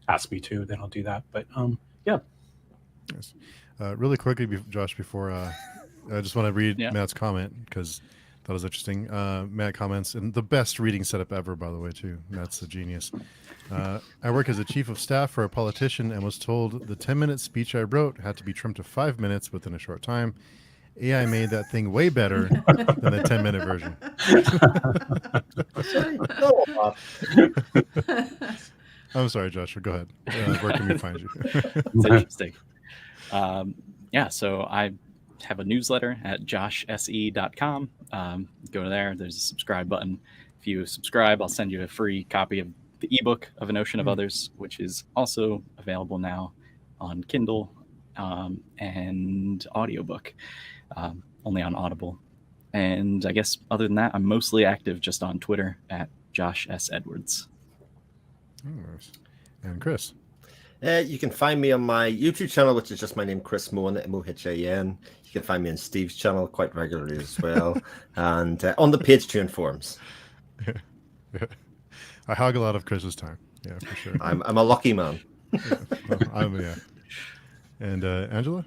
asks me to, then I'll do that. But yeah. Yes. Really quickly, Josh, before I just want to read Matt's comment, because that was interesting. Matt comments, and the best reading setup ever, by the way, too. Matt's a genius. I work as a chief of staff for a politician and was told the 10-minute speech I wrote had to be trimmed to 5 minutes within a short time. AI made that thing way better than the 10-minute version. I'm sorry, Joshua. Go ahead. Where can we find you? It's interesting. So I have a newsletter at joshse.com. Go there. There's a subscribe button. If you subscribe, I'll send you a free copy of the ebook of An Ocean of Others, which is also available now on Kindle and audiobook, only on Audible. And I guess other than that, I'm mostly active just on Twitter at Josh S. Edwards. Oh, nice. And Chris? You can find me on my YouTube channel, which is just my name, Chris Mohan, Mohan. You can find me on Steve's channel quite regularly as well, and on the Patreon forums. Yeah. I hog a lot of Chris's time. Yeah, for sure. I'm a lucky man. Yeah. And Angela?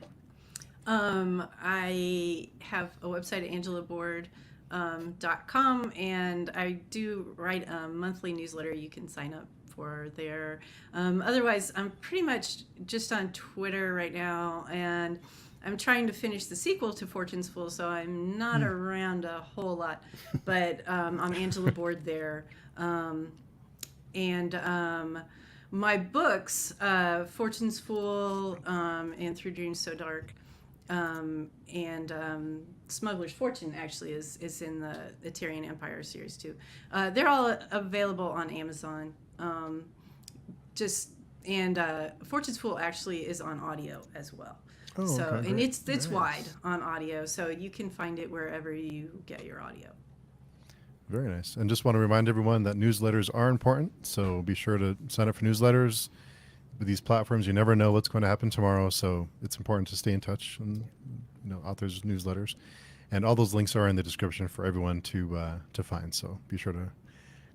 I have a website at angelaboord.com, and I do write a monthly newsletter you can sign up for there. Otherwise, I'm pretty much just on Twitter right now, and I'm trying to finish the sequel to Fortune's Fool, so I'm not around a whole lot, but I'm Angela Boord there. And my books, Fortune's Fool, and Through Dreams So Dark, and Smuggler's Fortune actually is in the Tyrian Empire series too. They're all available on Amazon. Fortune's Fool actually is on audio as well. Oh, so okay, and great. it's wide on audio, so you can find it wherever you get your audio. Very nice. And just want to remind everyone that newsletters are important, so be sure to sign up for newsletters. With these platforms, you never know what's going to happen tomorrow, so it's important to stay in touch and authors' newsletters. And all those links are in the description for everyone to find, so be sure to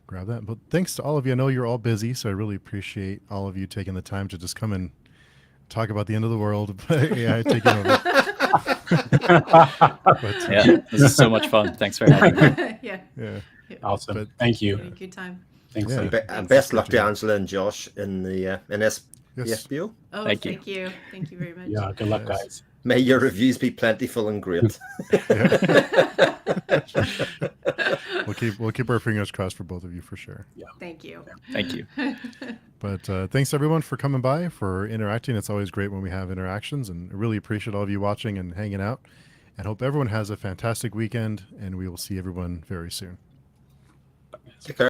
grab that. But thanks to all of you. I know you're all busy, so I really appreciate all of you taking the time to just come and talk about the end of the world. AI taking over. This is so much fun. Thanks for having me. Yeah. Awesome. But thank you. Good time. Thanks. Yeah. And best luck to Angela and Josh in the SPFBO. Oh, Thank you. thank you. Thank you very much. Yeah. Good luck, Yes. guys. May your reviews be plentiful and great. We'll keep our fingers crossed for both of you for sure. Thank you. Thank you. But thanks everyone for coming by, for interacting. It's always great when we have interactions, and I really appreciate all of you watching and hanging out. And hope everyone has a fantastic weekend, and we will see everyone very soon. Take care.